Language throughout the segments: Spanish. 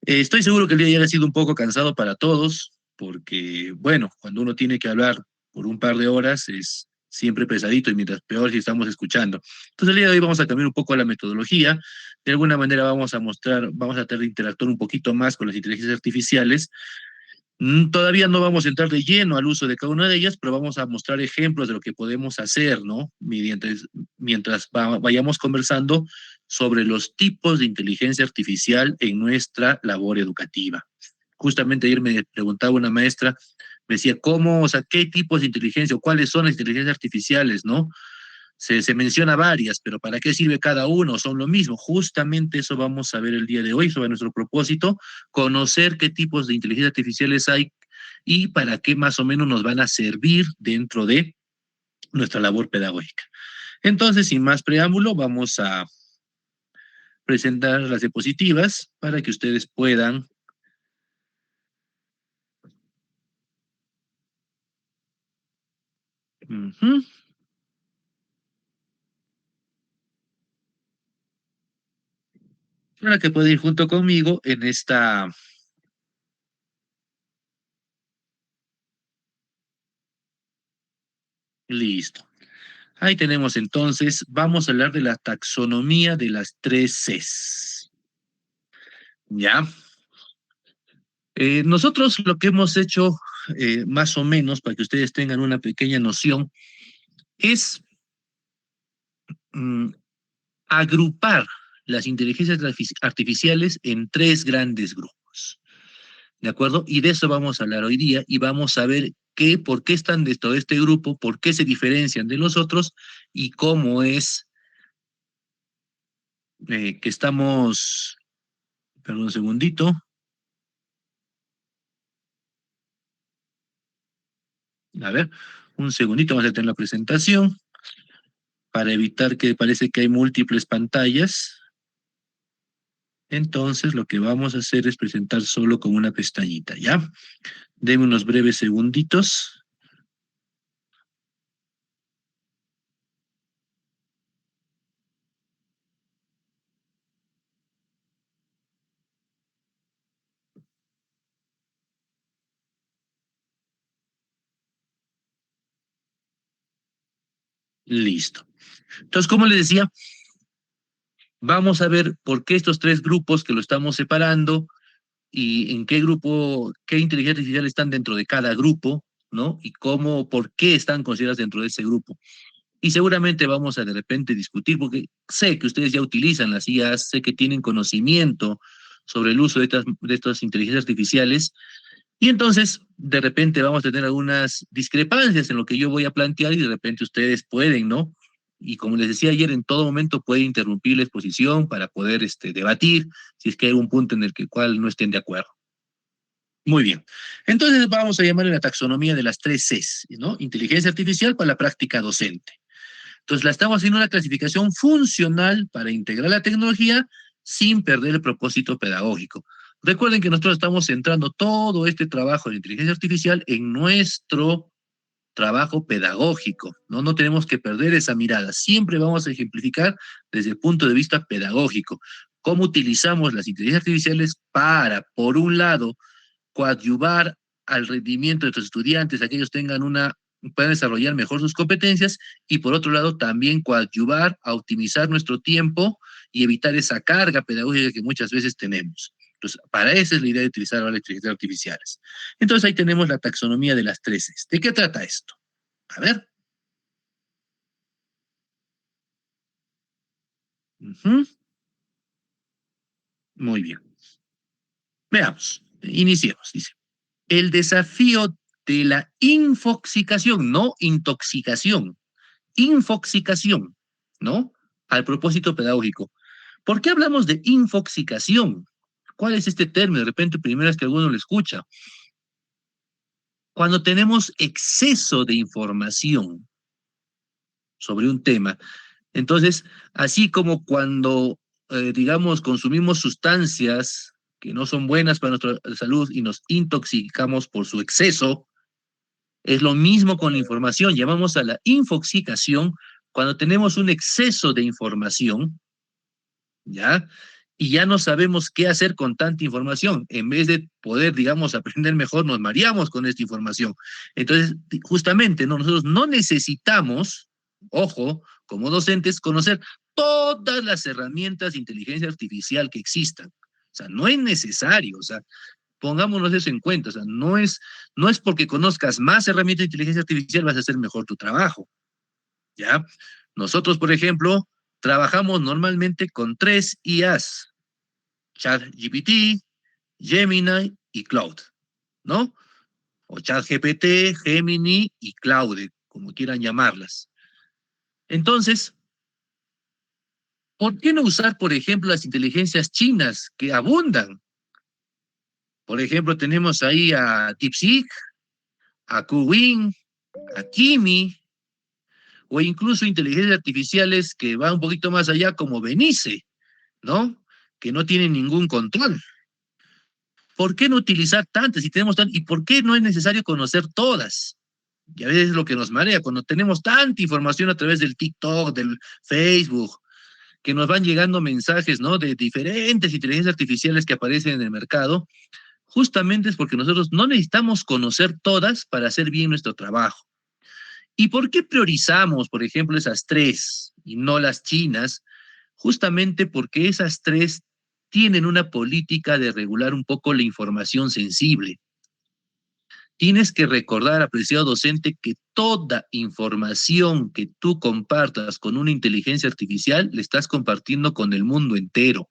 Estoy seguro que el día de ayer ha sido un poco cansado para todos, porque, bueno, cuando uno tiene que hablar por un par de horas es siempre pesadito y mientras peor si estamos escuchando. Entonces el día de hoy vamos a cambiar un poco la metodología. De alguna manera vamos a mostrar, vamos a tratar de interactuar un poquito más con las inteligencias artificiales. Todavía no vamos a entrar de lleno al uso de cada una de ellas, pero vamos a mostrar ejemplos de lo que podemos hacer, ¿no? Mientras vayamos conversando sobre los tipos de inteligencia artificial en nuestra labor educativa. Justamente ayer me preguntaba una maestra, me decía, ¿cómo, o sea, qué tipos de inteligencia o cuáles son las inteligencias artificiales, ¿no? Se menciona varias, pero ¿para qué sirve cada uno? Son lo mismo. Justamente eso vamos a ver el día de hoy sobre nuestro propósito, conocer qué tipos de inteligencia artificiales hay y para qué más o menos nos van a servir dentro de nuestra labor pedagógica. Entonces, sin más preámbulo, vamos a presentar las diapositivas para que ustedes puedan. Ujú, para que puedan ir junto conmigo en esta. Listo. Ahí tenemos entonces, vamos a hablar de la taxonomía de las tres Cs. ¿Ya? Nosotros lo que hemos hecho, más o menos, para que ustedes tengan una pequeña noción, es mm, agrupar las inteligencias artificiales en tres grandes grupos. ¿De acuerdo? Y de eso vamos a hablar hoy día y vamos a ver por qué están dentro de este grupo, por qué se diferencian de los otros y cómo es que estamos, perdón un segundito, a ver, un segundito, vamos a tener la presentación para evitar que parece que hay múltiples pantallas. Entonces, lo que vamos a hacer es presentar solo con una pestañita, ¿ya? Deme unos breves segunditos. Listo. Entonces, como les decía, vamos a ver por qué estos tres grupos que lo estamos separando y en qué grupo, qué inteligencia artificial están dentro de cada grupo, ¿no? Y cómo, por qué están consideradas dentro de ese grupo. Y seguramente vamos a de repente discutir, porque sé que ustedes ya utilizan las IAs, sé que tienen conocimiento sobre el uso de estas inteligencias artificiales, y entonces de repente vamos a tener algunas discrepancias en lo que yo voy a plantear y de repente ustedes pueden, ¿no? Y como les decía ayer, en todo momento puede interrumpir la exposición para poder debatir si es que hay un punto en el cual no estén de acuerdo. Muy bien. Entonces vamos a llamarle la taxonomía de las tres Cs, ¿no? Inteligencia artificial para la práctica docente. Entonces, la estamos haciendo una clasificación funcional para integrar la tecnología sin perder el propósito pedagógico. Recuerden que nosotros estamos centrando todo este trabajo de inteligencia artificial en nuestro trabajo pedagógico, ¿no? No tenemos que perder esa mirada. Siempre vamos a ejemplificar desde el punto de vista pedagógico cómo utilizamos las inteligencias artificiales para, por un lado, coadyuvar al rendimiento de nuestros estudiantes, a que ellos puedan desarrollar mejor sus competencias y por otro lado también coadyuvar a optimizar nuestro tiempo y evitar esa carga pedagógica que muchas veces tenemos. Entonces, para eso es la idea de utilizar ahora las inteligencias artificiales. Entonces, ahí tenemos la taxonomía de las tres Cs. ¿De qué trata esto? A ver. Ujú. Muy bien. Veamos. Iniciemos. Dice, el desafío de la infoxicación, no intoxicación, infoxicación, ¿no? Al propósito pedagógico. ¿Por qué hablamos de infoxicación? ¿Cuál es este término? De repente, primera vez que alguno lo escucha. Cuando tenemos exceso de información sobre un tema, entonces, así como cuando, digamos, consumimos sustancias que no son buenas para nuestra salud y nos intoxicamos por su exceso, es lo mismo con la información. Llamamos a la infoxicación cuando tenemos un exceso de información, ¿ya? y ya no sabemos qué hacer con tanta información. En vez de poder, digamos, aprender mejor, nos mareamos con esta información. Entonces, justamente, ¿no? Nosotros no necesitamos, ojo, como docentes, conocer todas las herramientas de inteligencia artificial que existan. O sea, no es necesario, o sea, pongámonos eso en cuenta, o sea, no es porque conozcas más herramientas de inteligencia artificial vas a hacer mejor tu trabajo, ¿ya? Nosotros, por ejemplo, trabajamos normalmente con 3 IAs, ChatGPT, Gemini y Cloud, ¿no? O ChatGPT, Gemini y Claude, como quieran llamarlas. Entonces, ¿por qué no usar, por ejemplo, las inteligencias chinas que abundan? Por ejemplo, tenemos ahí a DeepSeek, a Kuwin, a Kimi, o incluso inteligencias artificiales que van un poquito más allá, como Benice, ¿no? Que no tienen ningún control. ¿Por qué no utilizar tantas si tenemos tantas? ¿Y por qué no es necesario conocer todas? Y a veces es lo que nos marea, cuando tenemos tanta información a través del TikTok, del Facebook, que nos van llegando mensajes, ¿no? De diferentes inteligencias artificiales que aparecen en el mercado, justamente es porque nosotros no necesitamos conocer todas para hacer bien nuestro trabajo. ¿Y por qué priorizamos, por ejemplo, esas tres y no las chinas? Justamente porque esas tres tienen una política de regular un poco la información sensible. Tienes que recordar, apreciado docente, que toda información que tú compartas con una inteligencia artificial, le estás compartiendo con el mundo entero.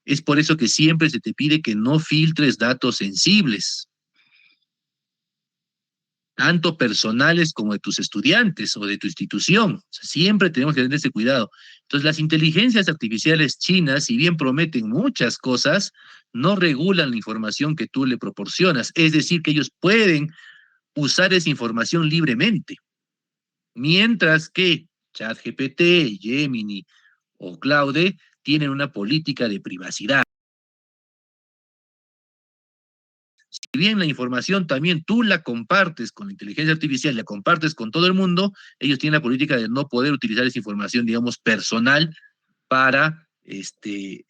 Es por eso que siempre se te pide que no filtres datos sensibles, tanto personales como de tus estudiantes o de tu institución. O sea, siempre tenemos que tener ese cuidado. Entonces, las inteligencias artificiales chinas, si bien prometen muchas cosas, no regulan la información que tú le proporcionas. Es decir, que ellos pueden usar esa información libremente, mientras que ChatGPT, Gemini o Claude tienen una política de privacidad. Si bien la información también tú la compartes con la inteligencia artificial, la compartes con todo el mundo, ellos tienen la política de no poder utilizar esa información, digamos, personal para, que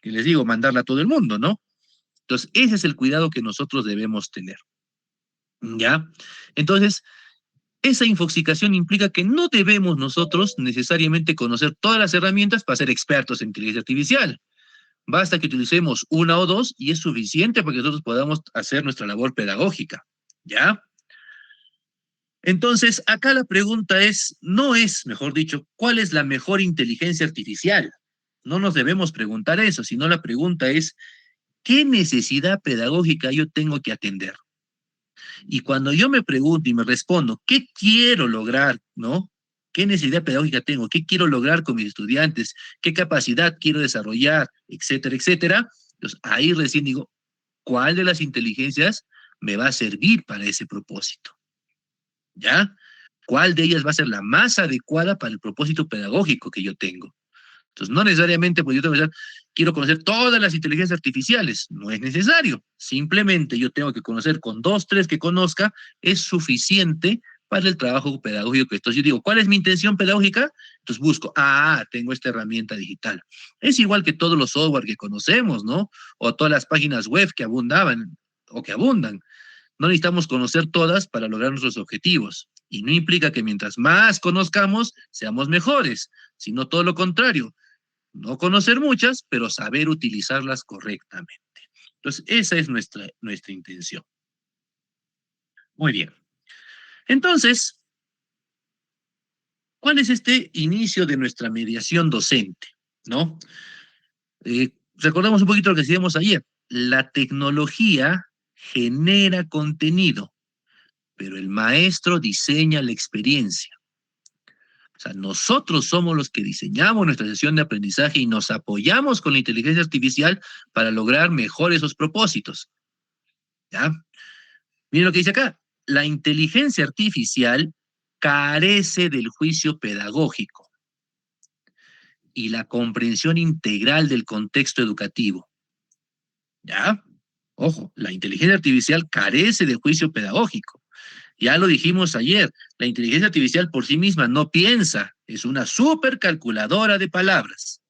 les digo, mandarla a todo el mundo, ¿no? Entonces, ese es el cuidado que nosotros debemos tener, ¿ya? Entonces, esa infoxicación implica que no debemos nosotros necesariamente conocer todas las herramientas para ser expertos en inteligencia artificial. Basta que utilicemos una o dos y es suficiente para que nosotros podamos hacer nuestra labor pedagógica, ¿ya? Entonces, acá la pregunta es, no es, mejor dicho, ¿cuál es la mejor inteligencia artificial? No nos debemos preguntar eso, sino la pregunta es, ¿qué necesidad pedagógica yo tengo que atender? Y cuando yo me pregunto y me respondo, ¿qué quiero lograr, no? ¿Qué necesidad pedagógica tengo? ¿Qué quiero lograr con mis estudiantes? ¿Qué capacidad quiero desarrollar? Etcétera, etcétera. Entonces, ahí recién digo, ¿cuál de las inteligencias me va a servir para ese propósito? ¿Ya? ¿Cuál de ellas va a ser la más adecuada para el propósito pedagógico que yo tengo? Entonces, no necesariamente, pues yo tengo que decir, quiero conocer todas las inteligencias artificiales. No es necesario. Simplemente yo tengo que conocer con dos, tres que conozca, es suficiente para el trabajo pedagógico que estoy. Yo digo, ¿cuál es mi intención pedagógica? Entonces busco, tengo esta herramienta digital. Es igual que todos los software que conocemos, ¿no? O todas las páginas web que abundaban o que abundan. No necesitamos conocer todas para lograr nuestros objetivos. Y no implica que mientras más conozcamos, seamos mejores, sino todo lo contrario, no conocer muchas, pero saber utilizarlas correctamente. Entonces, esa es nuestra intención. Muy bien. Entonces, ¿cuál es este inicio de nuestra mediación docente? ¿No? Recordamos un poquito lo que decíamos ayer. La tecnología genera contenido, pero el maestro diseña la experiencia. O sea, nosotros somos los que diseñamos nuestra sesión de aprendizaje y nos apoyamos con la inteligencia artificial para lograr mejor esos propósitos. ¿Ya? Miren lo que dice acá. La inteligencia artificial carece del juicio pedagógico y la comprensión integral del contexto educativo. ¿Ya? Ojo, la inteligencia artificial carece de juicio pedagógico. Ya lo dijimos ayer, la inteligencia artificial por sí misma no piensa, es una supercalculadora de palabras.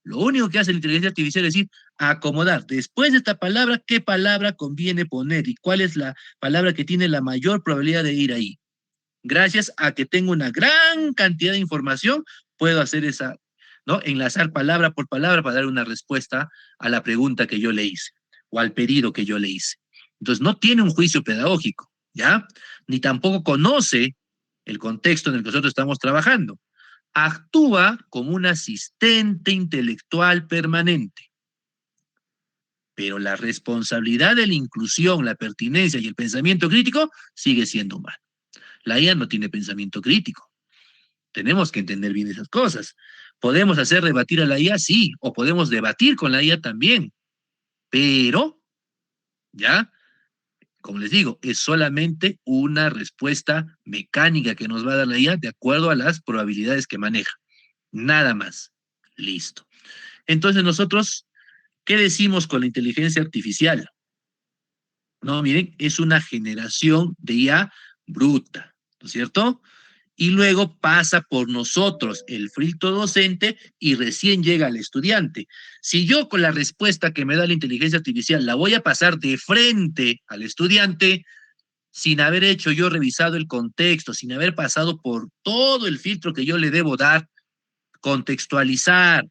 Lo único que hace la inteligencia artificial es decir, acomodar después de esta palabra, qué palabra conviene poner y cuál es la palabra que tiene la mayor probabilidad de ir ahí. Gracias a que tengo una gran cantidad de información, puedo hacer esa, ¿no? Enlazar palabra por palabra para dar una respuesta a la pregunta que yo le hice o al pedido que yo le hice. Entonces, no tiene un juicio pedagógico, ¿ya? Ni tampoco conoce el contexto en el que nosotros estamos trabajando. Actúa como un asistente intelectual permanente, pero la responsabilidad de la inclusión, la pertinencia y el pensamiento crítico sigue siendo humano. La IA no tiene pensamiento crítico. Tenemos que entender bien esas cosas. ¿Podemos hacer debatir a la IA? Sí, o podemos debatir con la IA también, pero, ¿ya? Como les digo, es solamente una respuesta mecánica que nos va a dar la IA de acuerdo a las probabilidades que maneja. Nada más. Listo. Entonces nosotros, ¿qué decimos con la inteligencia artificial? No, miren, es una generación de IA bruta, ¿no es cierto? Y luego pasa por nosotros el filtro docente y recién llega al estudiante. Si yo con la respuesta que me da la inteligencia artificial la voy a pasar de frente al estudiante, sin haber hecho yo revisado el contexto, sin haber pasado por todo el filtro que yo le debo dar, contextualizar,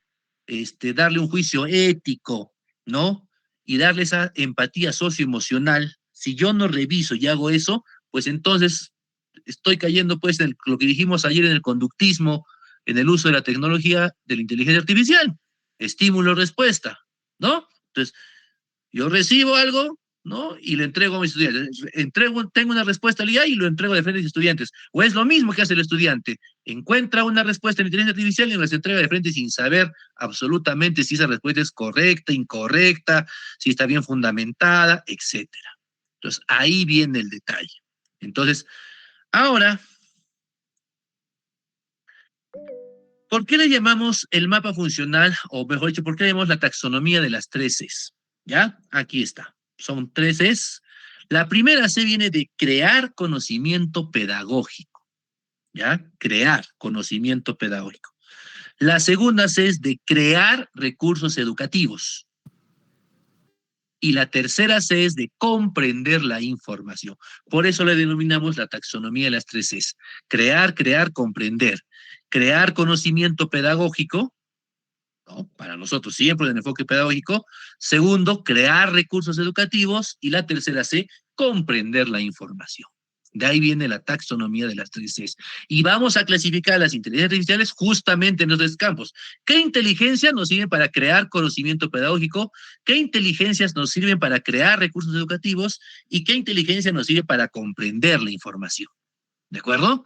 darle un juicio ético, ¿no? Y darle esa empatía socioemocional. Si yo no reviso y hago eso, pues entonces estoy cayendo pues en lo que dijimos ayer en el conductismo, en el uso de la tecnología de la inteligencia artificial. Estímulo-respuesta, ¿no? Entonces, yo recibo algo, ¿no? Y lo entrego a mis estudiantes. Tengo una respuesta al IA y lo entrego de frente a mis estudiantes. O es lo mismo que hace el estudiante. Encuentra una respuesta en inteligencia artificial y nos entrega de frente sin saber absolutamente si esa respuesta es correcta, incorrecta, si está bien fundamentada, etcétera. Entonces, ahí viene el detalle. Entonces, ahora, ¿por qué le llamamos el mapa funcional, o mejor dicho, por qué le llamamos la taxonomía de las tres Cs? ¿Ya? Aquí está. Son tres Cs. La primera C viene de crear conocimiento pedagógico. ¿Ya? Crear conocimiento pedagógico. La segunda C es de crear recursos educativos. Y la tercera C es de comprender la información. Por eso le denominamos la taxonomía de las tres Cs. Crear, crear, comprender. Crear conocimiento pedagógico, ¿no? Para nosotros siempre en enfoque pedagógico. Segundo, crear recursos educativos. Y la tercera C, comprender la información. De ahí viene la taxonomía de las tres Cs. Y vamos a clasificar las inteligencias artificiales justamente en los tres campos. ¿Qué inteligencias nos sirven para crear conocimiento pedagógico? ¿Qué inteligencias nos sirven para crear recursos educativos? ¿Y qué inteligencia nos sirve para comprender la información? ¿De acuerdo?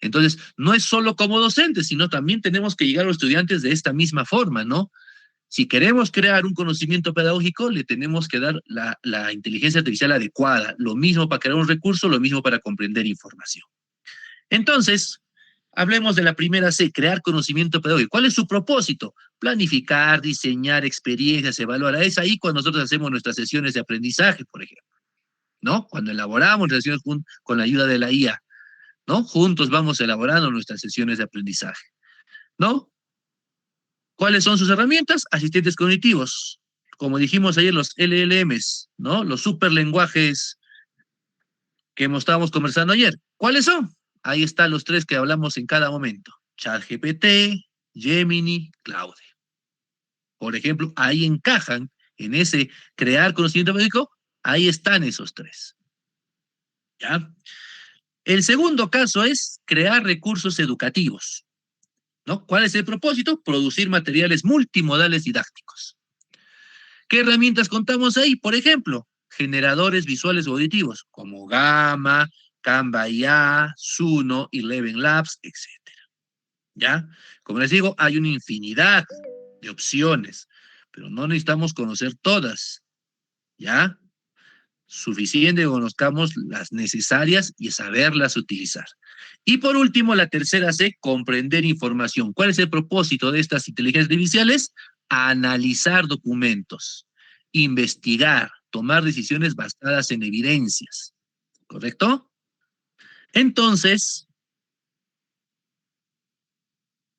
Entonces, no es solo como docentes, sino también tenemos que llegar a los estudiantes de esta misma forma, ¿no? Si queremos crear un conocimiento pedagógico, le tenemos que dar la inteligencia artificial adecuada. Lo mismo para crear un recurso, lo mismo para comprender información. Entonces, hablemos de la primera C, crear conocimiento pedagógico. ¿Cuál es su propósito? Planificar, diseñar experiencias, evaluar. Es ahí cuando nosotros hacemos nuestras sesiones de aprendizaje, por ejemplo, ¿no? Cuando elaboramos nuestras sesiones con la ayuda de la IA, ¿no? Juntos vamos elaborando nuestras sesiones de aprendizaje, ¿no? ¿Cuáles son sus herramientas? Asistentes cognitivos. Como dijimos ayer, los LLMs, ¿no? Los superlenguajes que estábamos conversando ayer. ¿Cuáles son? Ahí están los tres que hablamos en cada momento. ChatGPT, Gemini, Claude. Por ejemplo, ahí encajan en ese crear conocimiento médico, ahí están esos tres. ¿Ya? El segundo caso es crear recursos educativos, ¿no? ¿Cuál es el propósito? Producir materiales multimodales didácticos. ¿Qué herramientas contamos ahí? Por ejemplo, generadores visuales o auditivos, como Gamma, Canva IA, Suno, Eleven Labs, etc. ¿Ya? Como les digo, hay una infinidad de opciones, pero no necesitamos conocer todas, ¿ya? Suficiente que conozcamos las necesarias y saberlas utilizar. Y por último, la tercera C, comprender información. ¿Cuál es el propósito de estas inteligencias artificiales? Analizar documentos, investigar, tomar decisiones basadas en evidencias. ¿Correcto? Entonces,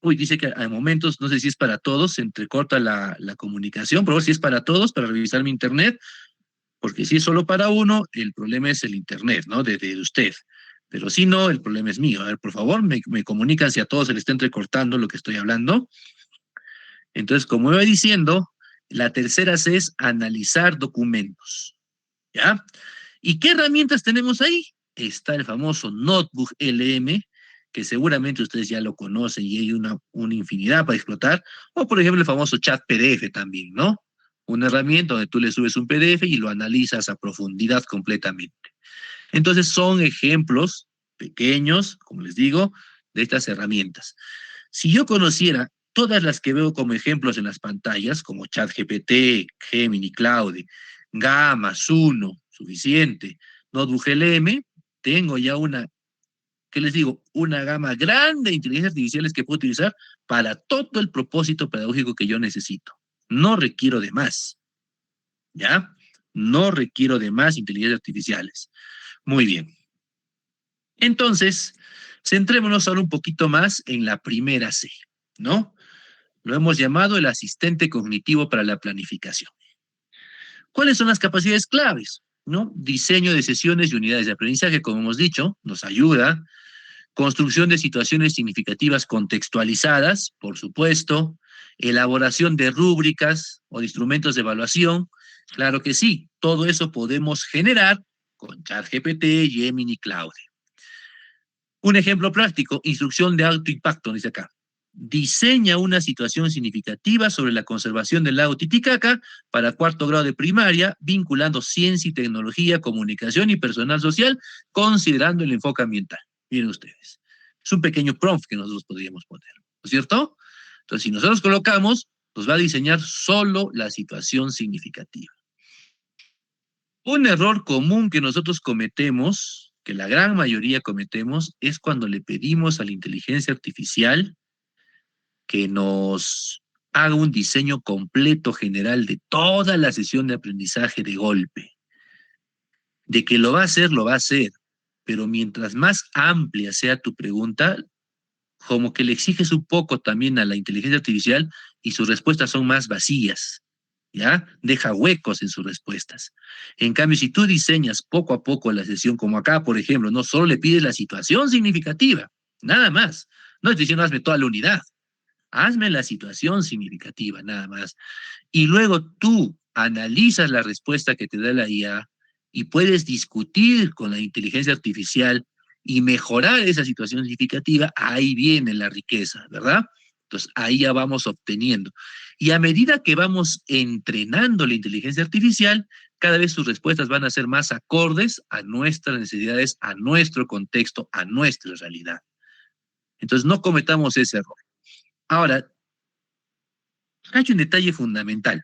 Uy, dice que a momentos, no sé si es para todos, se entrecorta la comunicación, pero si es para todos, para revisar mi internet, porque si es solo para uno, el problema es el internet, ¿no? De usted. Pero si no, el problema es mío. A ver, por favor, me comunican si a todos se les está entrecortando lo que estoy hablando. Entonces, como iba diciendo, la tercera C es analizar documentos, ¿ya? ¿Y qué herramientas tenemos ahí? Está el famoso Notebook LM, que seguramente ustedes ya lo conocen y hay una infinidad para explotar, o por ejemplo el famoso chat PDF también, ¿no? Una herramienta donde tú le subes un PDF y lo analizas a profundidad completamente. Entonces son ejemplos pequeños, como les digo, de estas herramientas. Si yo conociera todas las que veo como ejemplos en las pantallas, como ChatGPT, Gemini, Claude, Gamma, Suno, suficiente, Notebook LM, tengo ya una, ¿qué les digo? Una gama grande de inteligencias artificiales que puedo utilizar para todo el propósito pedagógico que yo necesito. No requiero de más, ¿ya? No requiero de más inteligencias artificiales. Muy bien. Entonces, centrémonos ahora un poquito más en la primera C, ¿no? Lo hemos llamado el asistente cognitivo para la planificación. ¿Cuáles son las capacidades claves? ¿No? Diseño de sesiones y unidades de aprendizaje, como hemos dicho, nos ayuda. Construcción de situaciones significativas contextualizadas, por supuesto. Elaboración de rúbricas o de instrumentos de evaluación. Claro que sí, todo eso podemos generar con ChatGPT, Gemini, Cloud. Un ejemplo práctico, instrucción de alto impacto, dice acá. Diseña una situación significativa sobre la conservación del lago Titicaca para cuarto grado de primaria, vinculando ciencia y tecnología, comunicación y personal social, considerando el enfoque ambiental. Miren ustedes. Es un pequeño prompt que nosotros podríamos poner, ¿no es cierto? Entonces, si nosotros colocamos, nos va a diseñar solo la situación significativa. Un error común que nosotros cometemos, que la gran mayoría cometemos, es cuando le pedimos a la inteligencia artificial que nos haga un diseño completo general de toda la sesión de aprendizaje de golpe. De que lo va a hacer, lo va a hacer, pero mientras más amplia sea tu pregunta, como que le exiges un poco también a la inteligencia artificial y sus respuestas son más vacías, ¿ya? Deja huecos en sus respuestas. En cambio, si tú diseñas poco a poco la sesión, como acá, por ejemplo, no solo le pides la situación significativa, nada más. No estoy diciendo hazme toda la unidad, hazme la situación significativa, nada más. Y luego tú analizas la respuesta que te da la IA y puedes discutir con la inteligencia artificial y mejorar esa situación significativa, ahí viene la riqueza, ¿verdad? Entonces ahí ya vamos obteniendo. Y a medida que vamos entrenando la inteligencia artificial, cada vez sus respuestas van a ser más acordes a nuestras necesidades, a nuestro contexto, a nuestra realidad. Entonces no cometamos ese error. Ahora, hay un detalle fundamental.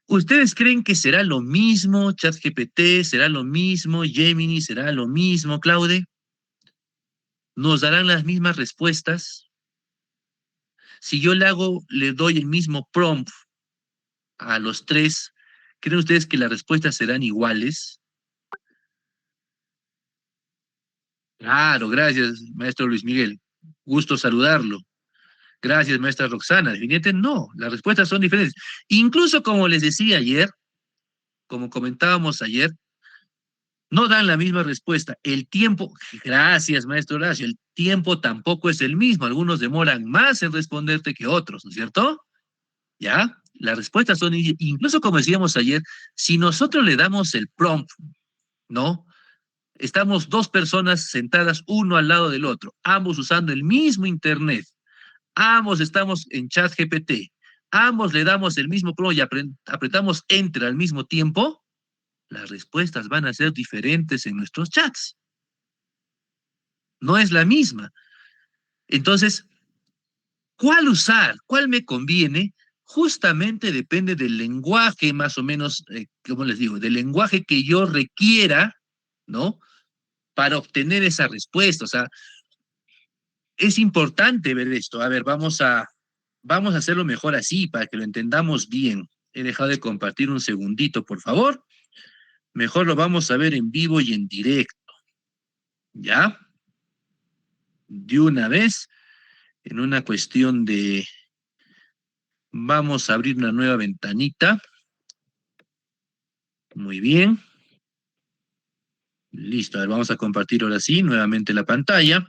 ¿Ustedes creen que será lo mismo ChatGPT, será lo mismo Gemini, será lo mismo Claude? ¿Nos darán las mismas respuestas? Si yo le doy el mismo prompt a los tres, ¿creen ustedes que las respuestas serán iguales? Claro, gracias, maestro Luis Miguel. Gusto saludarlo. Gracias, maestra Roxana. Definitivamente no, las respuestas son diferentes. Incluso como les decía ayer, como comentábamos ayer, no dan la misma respuesta. El tiempo, gracias, maestro Horacio, el tiempo tampoco es el mismo. Algunos demoran más en responderte que otros, ¿no es cierto? ¿Ya? Las respuestas son, incluso como decíamos ayer, si nosotros le damos el prompt, ¿no? Estamos dos personas sentadas uno al lado del otro, ambos usando el mismo internet, ambos estamos en chat GPT, ambos le damos el mismo prompt y apretamos enter al mismo tiempo, las respuestas van a ser diferentes en nuestros chats. No es la misma. Entonces, ¿cuál usar? ¿Cuál me conviene? Justamente depende del lenguaje, más o menos, ¿cómo les digo? Del lenguaje que yo requiera, ¿no? Para obtener esa respuesta. O sea, es importante ver esto. A ver, vamos a hacerlo mejor así, para que lo entendamos bien. He dejado de compartir un segundito, por favor. Mejor lo vamos a ver en vivo y en directo. ¿Ya? De una vez. en una cuestión de, vamos a abrir una nueva ventanita. Muy bien. Listo, a ver, vamos a compartir ahora sí nuevamente la pantalla.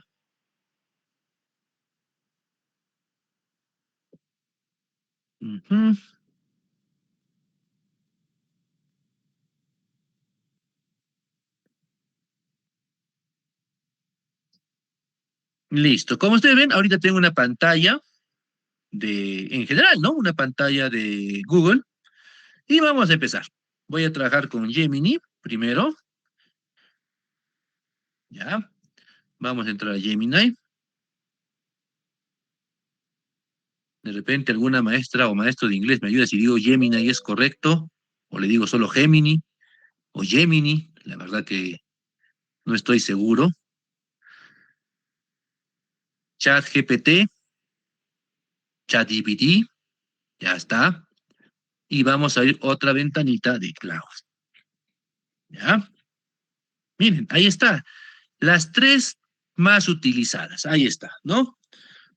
Ujú. Listo. Como ustedes ven, ahorita tengo una pantalla en general, ¿no? Una pantalla de Google. Y vamos a empezar. Voy a trabajar con Gemini primero. Ya. Vamos a entrar a Gemini. De repente alguna maestra o maestro de inglés me ayuda si digo Gemini es correcto, o le digo solo Gemini, o Gemini. La verdad que no estoy seguro. Chat GPT, Chat GPT, ya está. Y vamos a ir otra ventanita de cloud. ¿Ya? Miren, ahí está. Las tres más utilizadas. Ahí está, ¿no?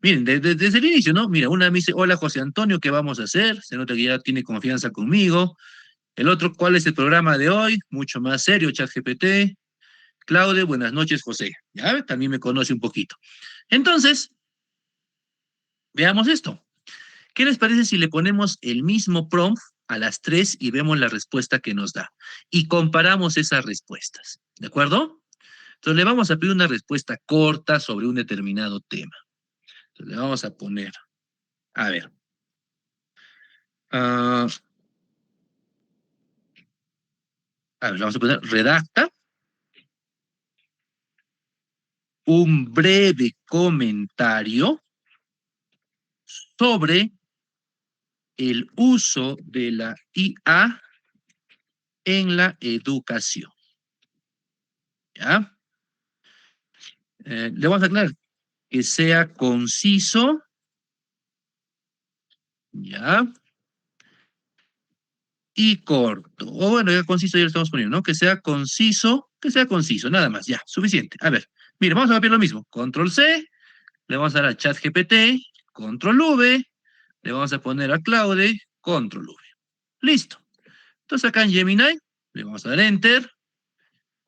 Miren, desde el inicio, ¿no? Mira, una me dice, hola José Antonio, ¿qué vamos a hacer? Se nota que ya tiene confianza conmigo. El otro, ¿cuál es el programa de hoy? Mucho más serio, ChatGPT. Claude, buenas noches, José. Ya, también me conoce un poquito. Entonces, veamos esto. ¿Qué les parece si le ponemos el mismo prompt a las tres y vemos la respuesta que nos da? Y comparamos esas respuestas, ¿de acuerdo? Entonces le vamos a pedir una respuesta corta sobre un determinado tema. Entonces le vamos a poner, a ver, ah, le vamos a poner, redacta un breve comentario sobre el uso de la IA en la educación. ¿Ya? Le vamos a aclarar que sea conciso, ¿ya? Y corto. O bueno, ya conciso ya lo estamos poniendo, ¿no? Que sea conciso, nada más, ya, suficiente. A ver, mire, vamos a copiar lo mismo. Control C, le vamos a dar a ChatGPT, Control V, le vamos a poner a Claude, Control V. Listo. Entonces acá en Gemini le vamos a dar Enter,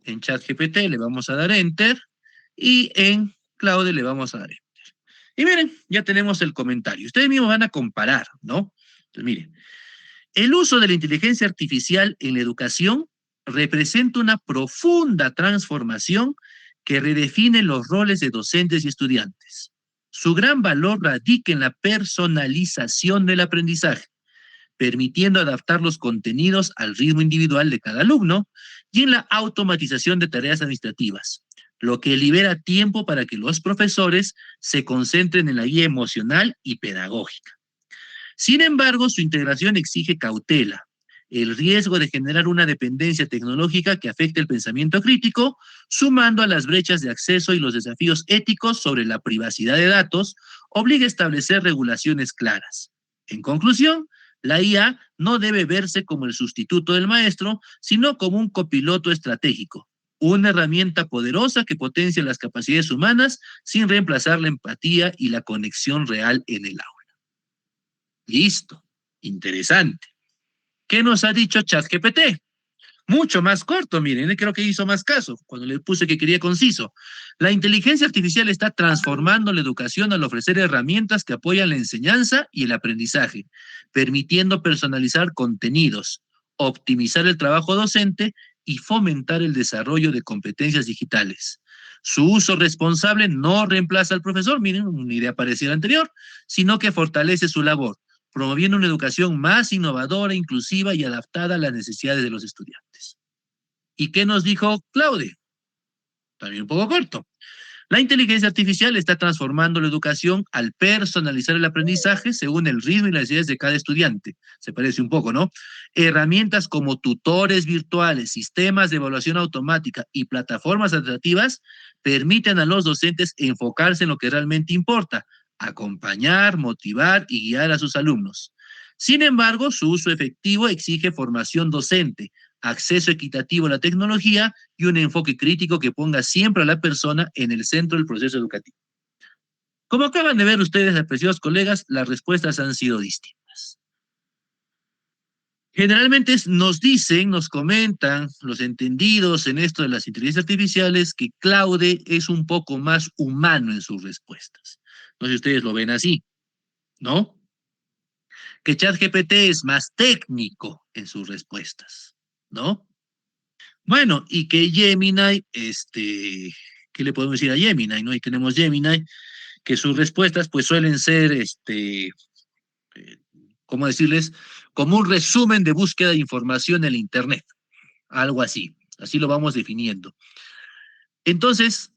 en ChatGPT le vamos a dar Enter y en Claude le vamos a dar Enter. Y miren, ya tenemos el comentario. Ustedes mismos van a comparar, ¿no? Entonces miren, el uso de la inteligencia artificial en la educación representa una profunda transformación que redefine los roles de docentes y estudiantes. Su gran valor radica en la personalización del aprendizaje, permitiendo adaptar los contenidos al ritmo individual de cada alumno y en la automatización de tareas administrativas, lo que libera tiempo para que los profesores se concentren en la guía emocional y pedagógica. Sin embargo, su integración exige cautela, el riesgo de generar una dependencia tecnológica que afecte el pensamiento crítico, sumando a las brechas de acceso y los desafíos éticos sobre la privacidad de datos, obliga a establecer regulaciones claras. En conclusión, la IA no debe verse como el sustituto del maestro, sino como un copiloto estratégico, una herramienta poderosa que potencia las capacidades humanas sin reemplazar la empatía y la conexión real en el aula. Listo. Interesante. ¿Qué nos ha dicho ChatGPT? Mucho más corto, miren, creo que hizo más caso cuando le puse que quería conciso. La inteligencia artificial está transformando la educación al ofrecer herramientas que apoyan la enseñanza y el aprendizaje, permitiendo personalizar contenidos, optimizar el trabajo docente y fomentar el desarrollo de competencias digitales. Su uso responsable no reemplaza al profesor, miren, una idea parecida a la anterior, sino que fortalece su labor, promoviendo una educación más innovadora, inclusiva y adaptada a las necesidades de los estudiantes. ¿Y qué nos dijo Claude? También un poco corto. La inteligencia artificial está transformando la educación al personalizar el aprendizaje según el ritmo y las necesidades de cada estudiante. Se parece un poco, ¿no? Herramientas como tutores virtuales, sistemas de evaluación automática y plataformas alternativas permiten a los docentes enfocarse en lo que realmente importa, acompañar, motivar y guiar a sus alumnos. Sin embargo, su uso efectivo exige formación docente, acceso equitativo a la tecnología y un enfoque crítico que ponga siempre a la persona en el centro del proceso educativo. Como acaban de ver ustedes, apreciados colegas, las respuestas han sido distintas. Generalmente nos dicen, nos comentan los entendidos en esto de las inteligencias artificiales que Claude es un poco más humano en sus respuestas. No sé si ustedes lo ven así, ¿no? Que ChatGPT es más técnico en sus respuestas, ¿no? Bueno, y que Gemini, ¿qué le podemos decir a Gemini? ¿No? Y tenemos Gemini, que sus respuestas pues suelen ser, ¿cómo decirles? Como un resumen de búsqueda de información en el Internet, algo así, así lo vamos definiendo. Entonces,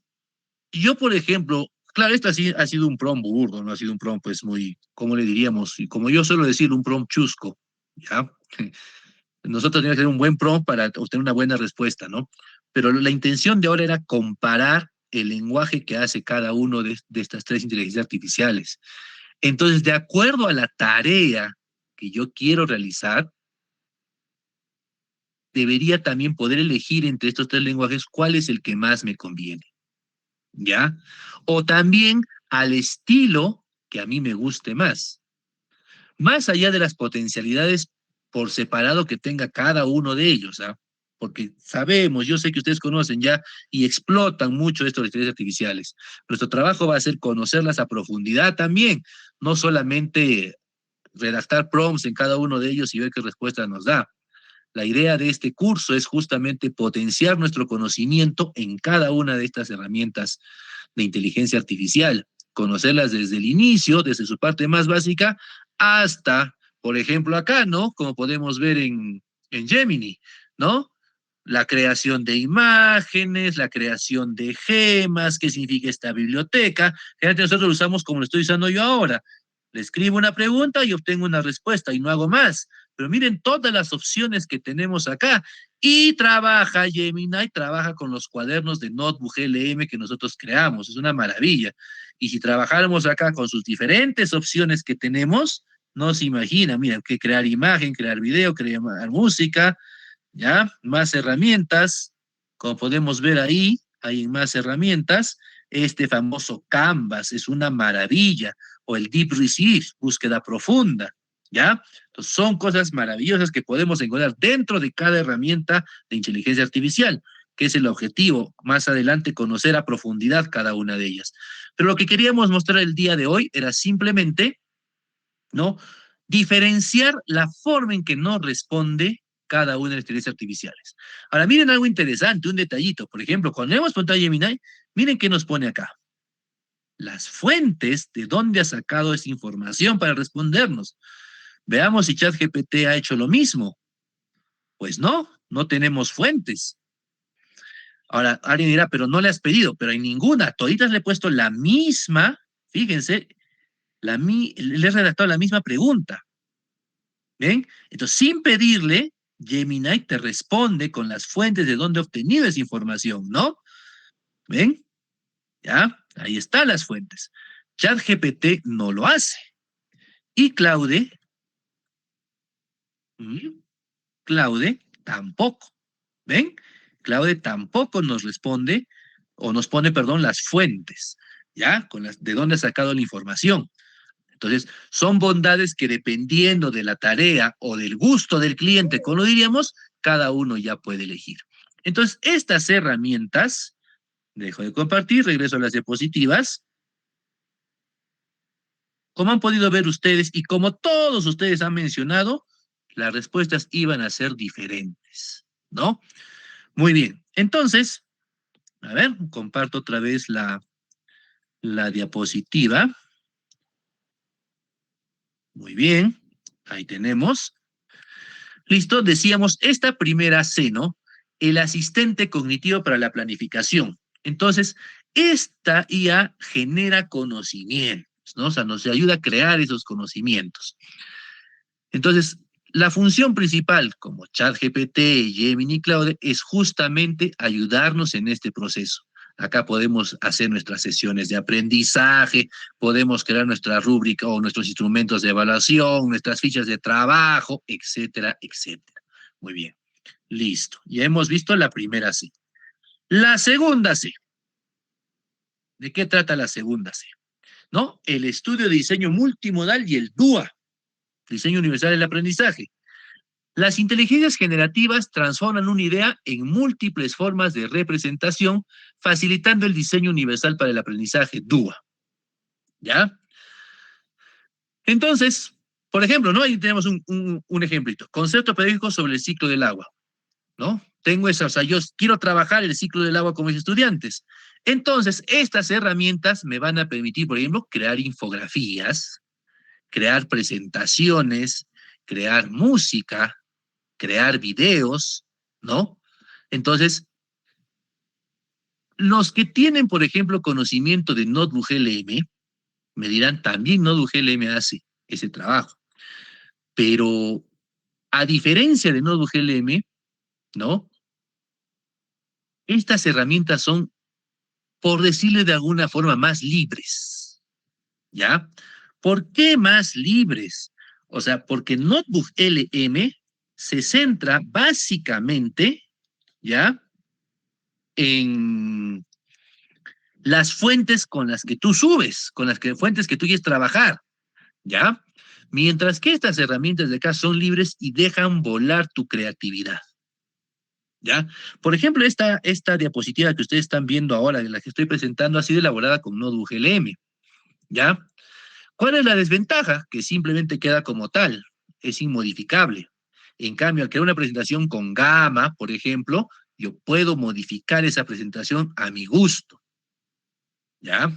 yo, por ejemplo, claro, esto ha sido un prompt burdo, no ha sido un prompt pues muy, ¿cómo le diríamos? Y como yo suelo decir, un prompt chusco, ¿ya? Nosotros tenemos que hacer un buen prompt para obtener una buena respuesta, ¿no? Pero la intención de ahora era comparar el lenguaje que hace cada uno de estas tres inteligencias artificiales. Entonces, de acuerdo a la tarea que yo quiero realizar, debería también poder elegir entre estos tres lenguajes cuál es el que más me conviene, ¿ya? O también al estilo que a mí me guste más allá de las potencialidades por separado que tenga cada uno de ellos, ¿ah? Porque sabemos, yo sé que ustedes conocen ya y explotan mucho esto de las inteligencias artificiales. Nuestro trabajo va a ser conocerlas a profundidad también, no solamente redactar prompts en cada uno de ellos y ver qué respuesta nos da. La idea de este curso es justamente potenciar nuestro conocimiento en cada una de estas herramientas de inteligencia artificial, conocerlas desde el inicio, desde su parte más básica, hasta, por ejemplo, acá, ¿no? Como podemos ver en Gemini, ¿no? La creación de imágenes, la creación de gemas, qué significa esta biblioteca. Generalmente nosotros lo usamos como lo estoy usando yo ahora. Le escribo una pregunta y obtengo una respuesta y no hago más. Pero miren todas las opciones que tenemos acá. Y trabaja Gemini, trabaja con los cuadernos de Notebook LM que nosotros creamos. Es una maravilla. Y si trabajáramos acá con sus diferentes opciones que tenemos, no se imagina, mira, que crear imagen, crear video, crear música, ¿ya? Más herramientas, como podemos ver ahí, hay más herramientas. Este famoso Canvas es una maravilla, o el Deep Receive, búsqueda profunda, ¿ya? Entonces, son cosas maravillosas que podemos encontrar dentro de cada herramienta de inteligencia artificial, que es el objetivo, más adelante conocer a profundidad cada una de ellas. Pero lo que queríamos mostrar el día de hoy era simplemente, ¿no? Diferenciar la forma en que nos responde cada una de las inteligencias artificiales. Ahora, miren algo interesante, un detallito. Por ejemplo, cuando hemos preguntado a Gemini, miren qué nos pone acá. Las fuentes de dónde ha sacado esa información para respondernos. Veamos si ChatGPT ha hecho lo mismo. Pues no, no tenemos fuentes. Ahora, alguien dirá, pero no le has pedido, pero hay ninguna. Toditas le he puesto la misma, fíjense, le he redactado la misma pregunta. ¿Ven? Entonces, sin pedirle, Gemini te responde con las fuentes de dónde ha obtenido esa información, ¿no? ¿Ven? Ya, ahí están las fuentes. ChatGPT no lo hace. Y mm, Claude tampoco. ¿Ven? Claude tampoco nos responde, o nos pone, perdón, las fuentes, ¿ya? De dónde ha sacado la información. Entonces, son bondades que dependiendo de la tarea o del gusto del cliente, como lo diríamos, cada uno ya puede elegir. Entonces, estas herramientas, dejo de compartir, regreso a las diapositivas. Como han podido ver ustedes y como todos ustedes han mencionado, las respuestas iban a ser diferentes, ¿no? Muy bien. Entonces, a ver, comparto otra vez la diapositiva. Muy bien. Ahí tenemos. Listo, decíamos, esta primera C, ¿no? El asistente cognitivo para la planificación. Entonces, esta IA genera conocimientos, ¿no? O sea, nos ayuda a crear esos conocimientos. Entonces, la función principal, como ChatGPT, Gemini, Claude, es justamente ayudarnos en este proceso. Acá podemos hacer nuestras sesiones de aprendizaje, podemos crear nuestra rúbrica o nuestros instrumentos de evaluación, nuestras fichas de trabajo, etcétera, etcétera. Muy bien, listo. Ya hemos visto la primera C. La segunda C. ¿De qué trata la segunda C? ¿no? El estudio de diseño multimodal y el DUA, diseño universal del aprendizaje. Las inteligencias generativas transforman una idea en múltiples formas de representación, facilitando el diseño universal para el aprendizaje, DUA. ¿Ya? Entonces, por ejemplo, ¿no? Ahí tenemos un ejemplito. Concepto pedagógico sobre el ciclo del agua, ¿no? Tengo eso, o sea, yo quiero trabajar el ciclo del agua con mis estudiantes. Entonces, estas herramientas me van a permitir, por ejemplo, crear infografías, crear presentaciones, crear música, crear videos, ¿no? Entonces, los que tienen, por ejemplo, conocimiento de Notebook LM, me dirán, también Notebook LM hace ese trabajo. Pero, a diferencia de Notebook LM, ¿no? Estas herramientas son, por decirle de alguna forma, más libres, ¿ya? ¿Por qué más libres? O sea, porque Notebook LM se centra básicamente, ¿ya? En las fuentes con las que tú subes, con las fuentes que tú quieres trabajar, ¿ya? Mientras que estas herramientas de acá son libres y dejan volar tu creatividad, ¿ya? Por ejemplo, esta diapositiva que ustedes están viendo ahora, de la que estoy presentando, ha sido elaborada con Notebook LM, ¿ya? ¿Cuál es la desventaja? Que simplemente queda como tal, es inmodificable. En cambio, al crear una presentación con Gamma, por ejemplo, yo puedo modificar esa presentación a mi gusto, ¿ya?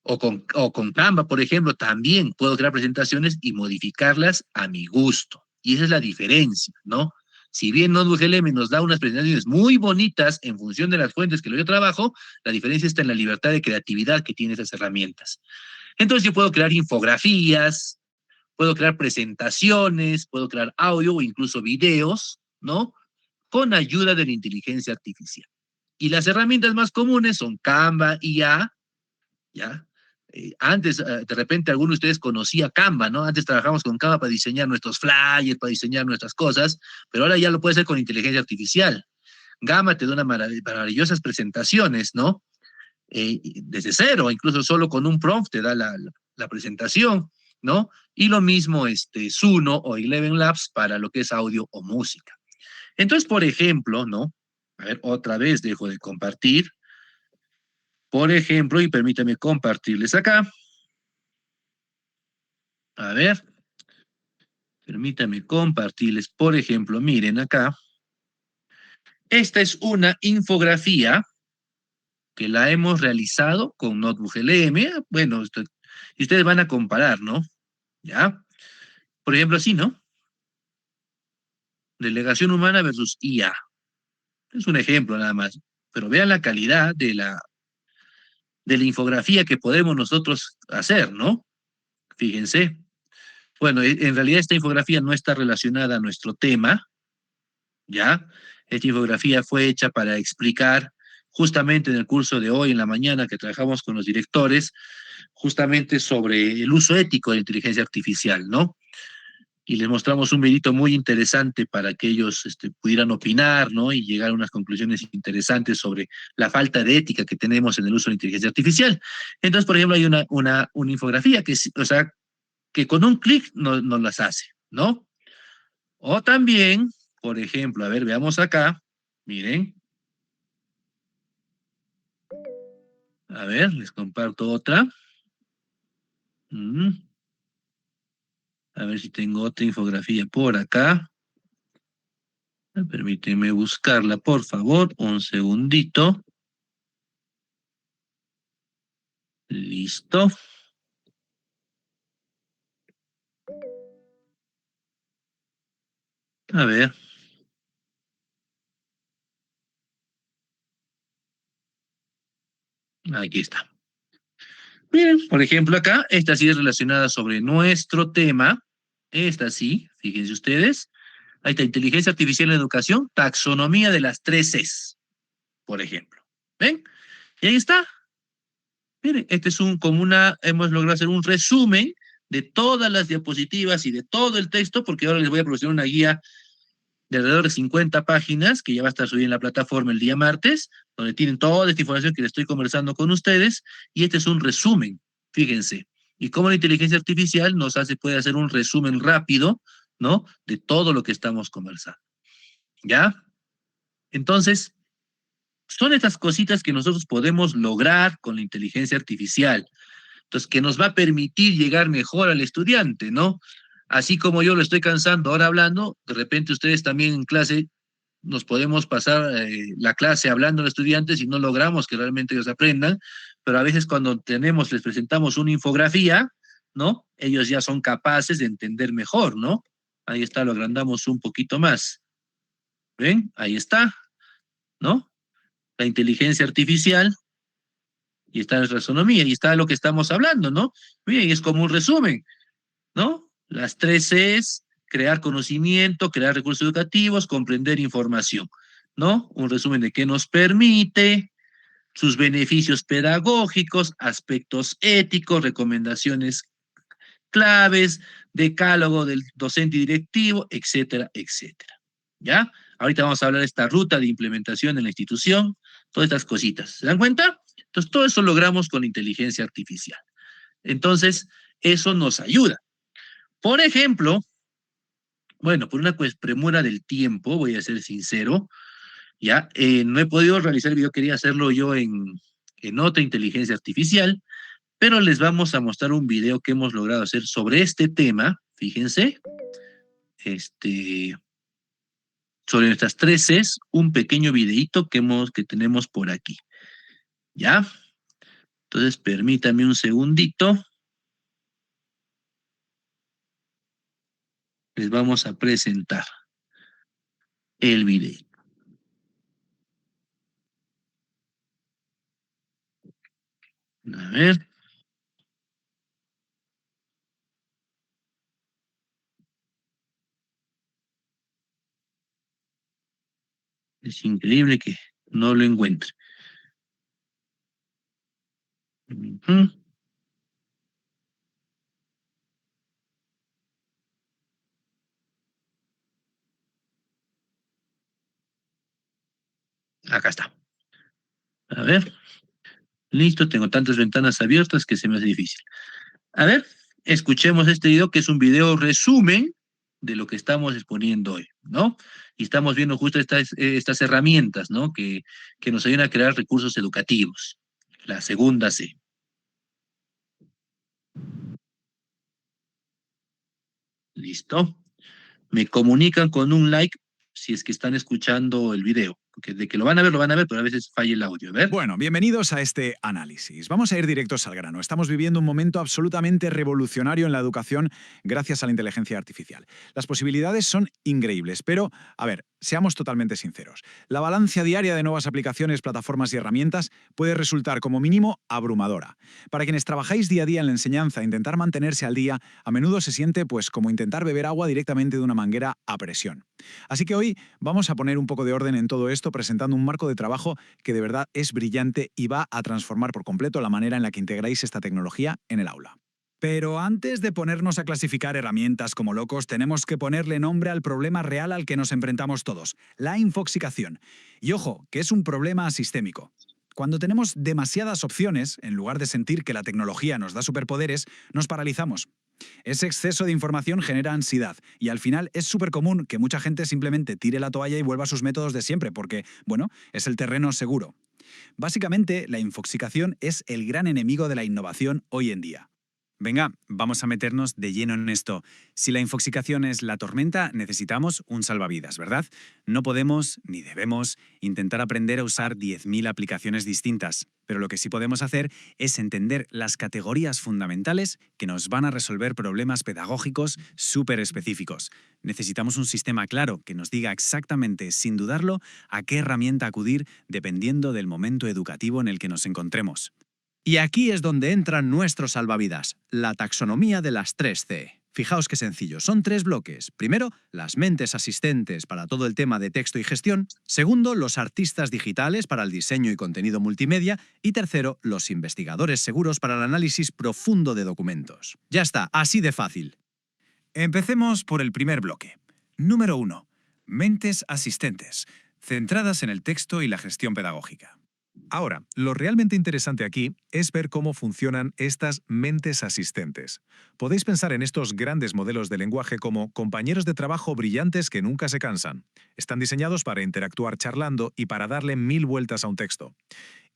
O con Canva, por ejemplo, también puedo crear presentaciones y modificarlas a mi gusto. Y esa es la diferencia, ¿no? Si bien Notebook LM nos da unas presentaciones muy bonitas en función de las fuentes que yo trabajo, la diferencia está en la libertad de creatividad que tienen esas herramientas. Entonces yo puedo crear infografías, puedo crear presentaciones, puedo crear audio o incluso videos, ¿no? Con ayuda de la inteligencia artificial. Y las herramientas más comunes son Canva, IA, ¿ya? Antes, de repente, alguno de ustedes conocía Canva, ¿no? Antes trabajamos con Canva para diseñar nuestros flyers, para diseñar nuestras cosas, pero ahora ya lo puede hacer con inteligencia artificial. Gamma te da unas maravillosas presentaciones, ¿no? Desde cero, incluso solo con un prompt te da la presentación, ¿no? Y lo mismo Suno o Eleven Labs para lo que es audio o música. Entonces, por ejemplo, ¿no? A ver, otra vez dejo de compartir. Por ejemplo, y permítame compartirles acá. A ver, permítame compartirles, por ejemplo, miren acá. Esta es una infografía que la hemos realizado con Notebook LM. Bueno, y ustedes van a comparar, ¿no? ¿Ya? Por ejemplo, así, ¿no? Delegación humana versus IA. Es un ejemplo nada más. Pero vean la calidad de la infografía que podemos nosotros hacer, ¿no? Fíjense. Bueno, en realidad esta infografía no está relacionada a nuestro tema, ¿ya? Esta infografía fue hecha para explicar justamente en el curso de hoy en la mañana que trabajamos con los directores, justamente sobre el uso ético de la inteligencia artificial, ¿no? Y les mostramos un videito muy interesante para que ellos pudieran opinar, ¿no? Y llegar a unas conclusiones interesantes sobre la falta de ética que tenemos en el uso de la inteligencia artificial. Entonces, por ejemplo, hay una infografía que, o sea, que con un clic nos las hace, ¿no? O también, por ejemplo, a ver, veamos acá, miren, a ver, les comparto otra. Mm, a ver si tengo otra infografía por acá. Permíteme buscarla, por favor, un segundito. Listo. A ver, aquí está. Miren, por ejemplo, acá, esta sí es relacionada sobre nuestro tema. Esta sí, fíjense ustedes. Ahí está, inteligencia artificial en educación, taxonomía de las 3 Cs, por ejemplo. ¿Ven? Y ahí está. Miren, este es hemos logrado hacer un resumen de todas las diapositivas y de todo el texto, porque ahora les voy a proporcionar una guía de alrededor de 50 páginas, que ya va a estar subida en la plataforma el día martes, donde tienen toda esta información que les estoy conversando con ustedes, y este es un resumen, Fíjense. Y cómo la inteligencia artificial puede hacer un resumen rápido, ¿no? De todo lo que estamos conversando. ¿Ya? Entonces, son estas cositas que nosotros podemos lograr con la inteligencia artificial. Entonces, que nos va a permitir llegar mejor al estudiante, ¿no? Así como yo lo estoy cansando ahora hablando, de repente ustedes también en clase nos podemos pasar la clase hablando a los estudiantes y no logramos que realmente ellos aprendan, pero a veces cuando les presentamos una infografía, ¿no? Ellos ya son capaces de entender mejor, ¿no? Ahí está, lo agrandamos un poquito más. ¿Ven? Ahí está, ¿no? La inteligencia artificial, y está la taxonomía, y está lo que estamos hablando, ¿no? Bien, es como un resumen, ¿no? Las tres Cs: crear conocimiento, crear recursos educativos, comprender información, ¿no? Un resumen de qué nos permite, sus beneficios pedagógicos, aspectos éticos, recomendaciones claves, decálogo del docente y directivo, etcétera, etcétera. ¿Ya? Ahorita vamos a hablar de esta ruta de implementación en la institución, todas estas cositas. ¿Se dan cuenta? Entonces, todo eso logramos con la inteligencia artificial. Entonces, eso nos ayuda. Por ejemplo, bueno, por una premura del tiempo, voy a ser sincero, ya, no he podido realizar el video, quería hacerlo yo en otra inteligencia artificial, pero les vamos a mostrar un video que hemos logrado hacer sobre este tema, fíjense, este, sobre nuestras tres Cs, un pequeño videíto que tenemos por aquí, ¿ya? Entonces, permítame un segundito, les vamos a presentar el video. A ver. Es increíble que no lo encuentre. Ujú. Acá está. A ver. Listo, tengo tantas ventanas abiertas que se me hace difícil. A ver, escuchemos este video, que es un video resumen de lo que estamos exponiendo hoy, ¿no? Y estamos viendo justo estas herramientas, ¿no? Que nos ayudan a crear recursos educativos. La segunda C. ¿Listo? Me comunican con un like si es que están escuchando el video, porque de que lo van a ver, pero a veces falla el audio. A ver. Bueno, bienvenidos a este análisis. Vamos a ir directos al grano. Estamos viviendo un momento absolutamente revolucionario en la educación gracias a la inteligencia artificial. Las posibilidades son increíbles, pero, a ver, seamos totalmente sinceros. La avalancha diaria de nuevas aplicaciones, plataformas y herramientas puede resultar como mínimo abrumadora. Para quienes trabajáis día a día en la enseñanza, intentar mantenerse al día a menudo se siente pues como intentar beber agua directamente de una manguera a presión. Así que hoy vamos a poner un poco de orden en todo esto presentando un marco de trabajo que de verdad es brillante y va a transformar por completo la manera en la que integráis esta tecnología en el aula. Pero antes de ponernos a clasificar herramientas como locos, tenemos que ponerle nombre al problema real al que nos enfrentamos todos, la infoxicación. Y ojo, que es un problema sistémico. Cuando tenemos demasiadas opciones, en lugar de sentir que la tecnología nos da superpoderes, nos paralizamos. Ese exceso de información genera ansiedad y al final es súper común que mucha gente simplemente tire la toalla y vuelva a sus métodos de siempre porque, bueno, es el terreno seguro. Básicamente, la infoxicación es el gran enemigo de la innovación hoy en día. Venga, vamos a meternos de lleno en esto. Si la infoxicación es la tormenta, necesitamos un salvavidas, ¿verdad? No podemos, ni debemos, intentar aprender a usar 10.000 aplicaciones distintas, pero lo que sí podemos hacer es entender las categorías fundamentales que nos van a resolver problemas pedagógicos súper específicos. Necesitamos un sistema claro que nos diga exactamente, sin dudarlo, a qué herramienta acudir dependiendo del momento educativo en el que nos encontremos. Y aquí es donde entran nuestros salvavidas, la taxonomía de las 3C. Fijaos qué sencillo, son 3 bloques. Primero, las mentes asistentes para todo el tema de texto y gestión. Segundo, los artistas digitales para el diseño y contenido multimedia. Y tercero, los investigadores seguros para el análisis profundo de documentos. Ya está, así de fácil. Empecemos por el primer bloque. Número 1. Mentes asistentes, centradas en el texto y la gestión pedagógica. Ahora, lo realmente interesante aquí es ver cómo funcionan estas mentes asistentes. Podéis pensar en estos grandes modelos de lenguaje como compañeros de trabajo brillantes que nunca se cansan. Están diseñados para interactuar charlando y para darle mil vueltas a un texto.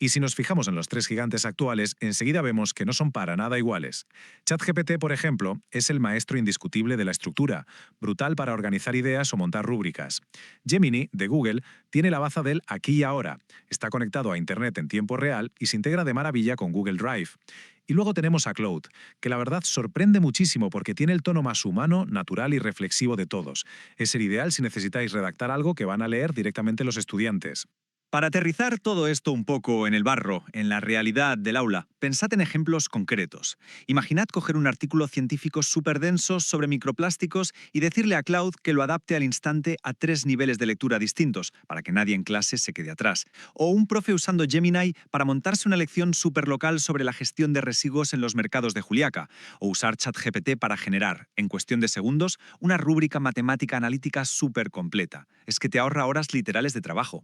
Y si nos fijamos en los tres gigantes actuales, enseguida vemos que no son para nada iguales. ChatGPT, por ejemplo, es el maestro indiscutible de la estructura, brutal para organizar ideas o montar rúbricas. Gemini, de Google, tiene la baza del aquí y ahora, está conectado a Internet en tiempo real y se integra de maravilla con Google Drive. Y luego tenemos a Claude, que la verdad sorprende muchísimo porque tiene el tono más humano, natural y reflexivo de todos. Es el ideal si necesitáis redactar algo que van a leer directamente los estudiantes. Para aterrizar todo esto un poco en el barro, en la realidad del aula, pensad en ejemplos concretos. Imaginad coger un artículo científico súper denso sobre microplásticos y decirle a Cloud que lo adapte al instante a 3 niveles de lectura distintos, para que nadie en clase se quede atrás. O un profe usando Gemini para montarse una lección súper local sobre la gestión de residuos en los mercados de Juliaca. O usar ChatGPT para generar, en cuestión de segundos, una rúbrica matemática analítica súper completa. Es que te ahorra horas literales de trabajo.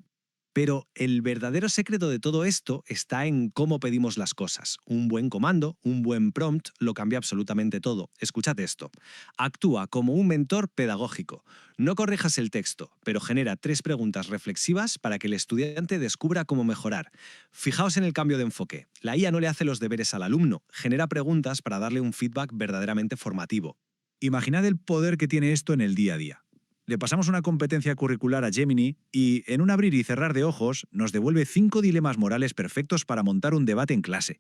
Pero el verdadero secreto de todo esto está en cómo pedimos las cosas. Un buen comando, un buen prompt, lo cambia absolutamente todo. Escuchad esto. Actúa como un mentor pedagógico. No corrijas el texto, pero genera 3 preguntas reflexivas para que el estudiante descubra cómo mejorar. Fijaos en el cambio de enfoque. La IA no le hace los deberes al alumno, genera preguntas para darle un feedback verdaderamente formativo. Imaginad el poder que tiene esto en el día a día. Le pasamos una competencia curricular a Gemini y, en un abrir y cerrar de ojos, nos devuelve 5 dilemas morales perfectos para montar un debate en clase.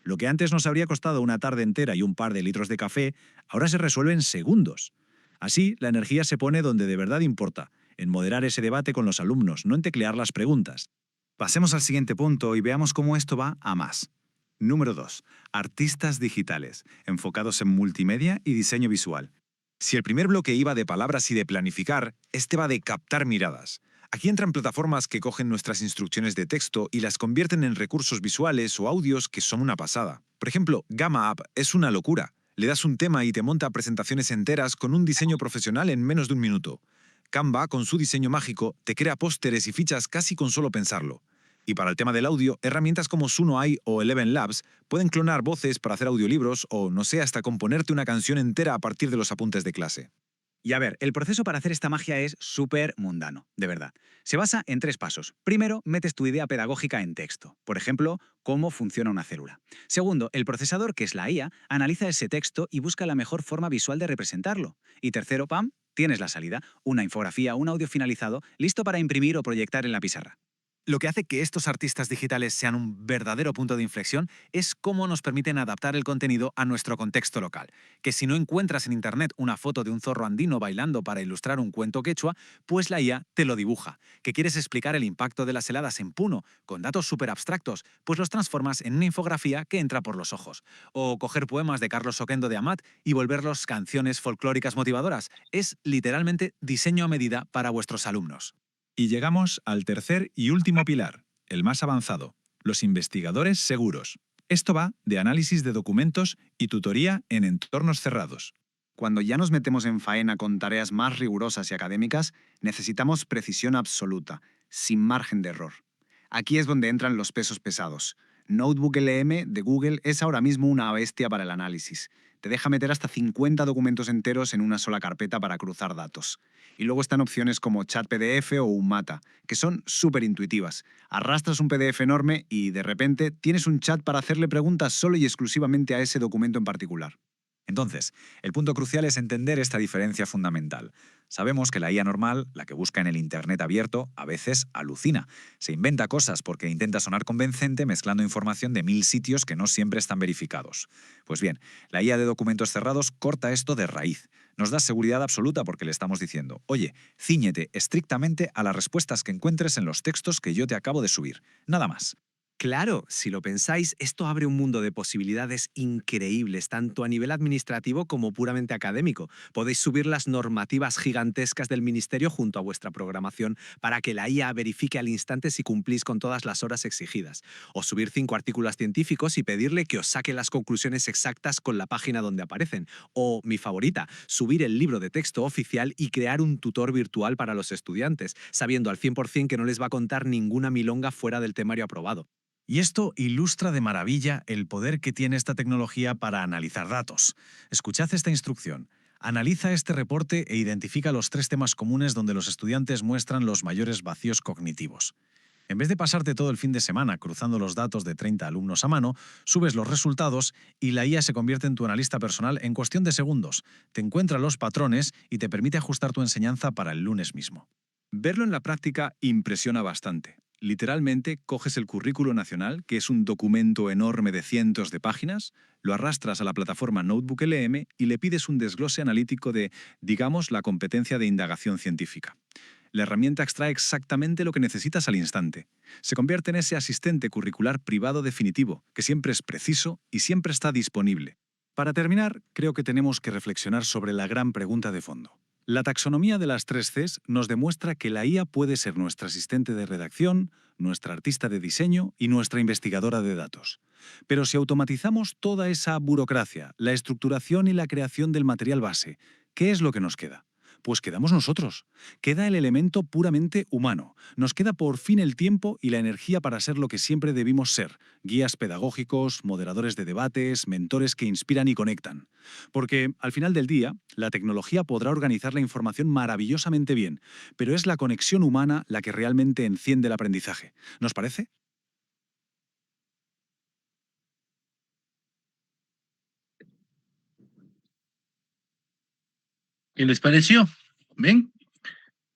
Lo que antes nos habría costado una tarde entera y un par de litros de café, ahora se resuelve en segundos. Así, la energía se pone donde de verdad importa, en moderar ese debate con los alumnos, no en teclear las preguntas. Pasemos al siguiente punto y veamos cómo esto va a más. Número 2. Artistas digitales, enfocados en multimedia y diseño visual. Si el primer bloque iba de palabras y de planificar, este va de captar miradas. Aquí entran plataformas que cogen nuestras instrucciones de texto y las convierten en recursos visuales o audios que son una pasada. Por ejemplo, Gamma App es una locura. Le das un tema y te monta presentaciones enteras con un diseño profesional en menos de un minuto. Canva, con su diseño mágico, te crea pósteres y fichas casi con solo pensarlo. Y para el tema del audio, herramientas como Suno AI o Eleven Labs pueden clonar voces para hacer audiolibros o, no sé, hasta componerte una canción entera a partir de los apuntes de clase. Y a ver, el proceso para hacer esta magia es súper mundano, de verdad. Se basa en 3 pasos. Primero, metes tu idea pedagógica en texto. Por ejemplo, cómo funciona una célula. Segundo, el procesador, que es la IA, analiza ese texto y busca la mejor forma visual de representarlo. Y tercero, ¡pam!, tienes la salida, una infografía, un audio finalizado, listo para imprimir o proyectar en la pizarra. Lo que hace que estos artistas digitales sean un verdadero punto de inflexión es cómo nos permiten adaptar el contenido a nuestro contexto local. Que si no encuentras en internet una foto de un zorro andino bailando para ilustrar un cuento quechua, pues la IA te lo dibuja. Que quieres explicar el impacto de las heladas en Puno con datos súper abstractos, pues los transformas en una infografía que entra por los ojos. O coger poemas de Carlos Oquendo de Amat y volverlos canciones folclóricas motivadoras. Es literalmente diseño a medida para vuestros alumnos. Y llegamos al tercer y último pilar, el más avanzado, los investigadores seguros. Esto va de análisis de documentos y tutoría en entornos cerrados. Cuando ya nos metemos en faena con tareas más rigurosas y académicas, necesitamos precisión absoluta, sin margen de error. Aquí es donde entran los pesos pesados. Notebook LM de Google es ahora mismo una bestia para el análisis. Te deja meter hasta 50 documentos enteros en una sola carpeta para cruzar datos. Y luego están opciones como Chat PDF o Umata, que son súper intuitivas. Arrastras un PDF enorme y, de repente, tienes un chat para hacerle preguntas solo y exclusivamente a ese documento en particular. Entonces, el punto crucial es entender esta diferencia fundamental. Sabemos que la IA normal, la que busca en el Internet abierto, a veces alucina. Se inventa cosas porque intenta sonar convincente mezclando información de 1000 sitios que no siempre están verificados. Pues bien, la IA de documentos cerrados corta esto de raíz. Nos da seguridad absoluta porque le estamos diciendo, oye, cíñete estrictamente a las respuestas que encuentres en los textos que yo te acabo de subir. Nada más. Claro, si lo pensáis, esto abre un mundo de posibilidades increíbles, tanto a nivel administrativo como puramente académico. Podéis subir las normativas gigantescas del ministerio junto a vuestra programación para que la IA verifique al instante si cumplís con todas las horas exigidas. O subir 5 artículos científicos y pedirle que os saque las conclusiones exactas con la página donde aparecen. O, mi favorita, subir el libro de texto oficial y crear un tutor virtual para los estudiantes, sabiendo al 100% que no les va a contar ninguna milonga fuera del temario aprobado. Y esto ilustra de maravilla el poder que tiene esta tecnología para analizar datos. Escuchad esta instrucción. Analiza este reporte e identifica los 3 temas comunes donde los estudiantes muestran los mayores vacíos cognitivos. En vez de pasarte todo el fin de semana cruzando los datos de 30 alumnos a mano, subes los resultados y la IA se convierte en tu analista personal en cuestión de segundos. Te encuentra los patrones y te permite ajustar tu enseñanza para el lunes mismo. Verlo en la práctica impresiona bastante. Literalmente, coges el currículo nacional, que es un documento enorme de cientos de páginas, lo arrastras a la plataforma Notebook LM y le pides un desglose analítico de, digamos, la competencia de indagación científica. La herramienta extrae exactamente lo que necesitas al instante. Se convierte en ese asistente curricular privado definitivo, que siempre es preciso y siempre está disponible. Para terminar, creo que tenemos que reflexionar sobre la gran pregunta de fondo. La taxonomía de las 3 Cs nos demuestra que la IA puede ser nuestra asistente de redacción, nuestra artista de diseño y nuestra investigadora de datos. Pero si automatizamos toda esa burocracia, la estructuración y la creación del material base, ¿qué es lo que nos queda? Pues quedamos nosotros. Queda el elemento puramente humano. Nos queda por fin el tiempo y la energía para ser lo que siempre debimos ser: guías pedagógicos, moderadores de debates, mentores que inspiran y conectan. Porque, al final del día, la tecnología podrá organizar la información maravillosamente bien, pero es la conexión humana la que realmente enciende el aprendizaje. ¿Nos parece? ¿Qué les pareció? ¿Ven?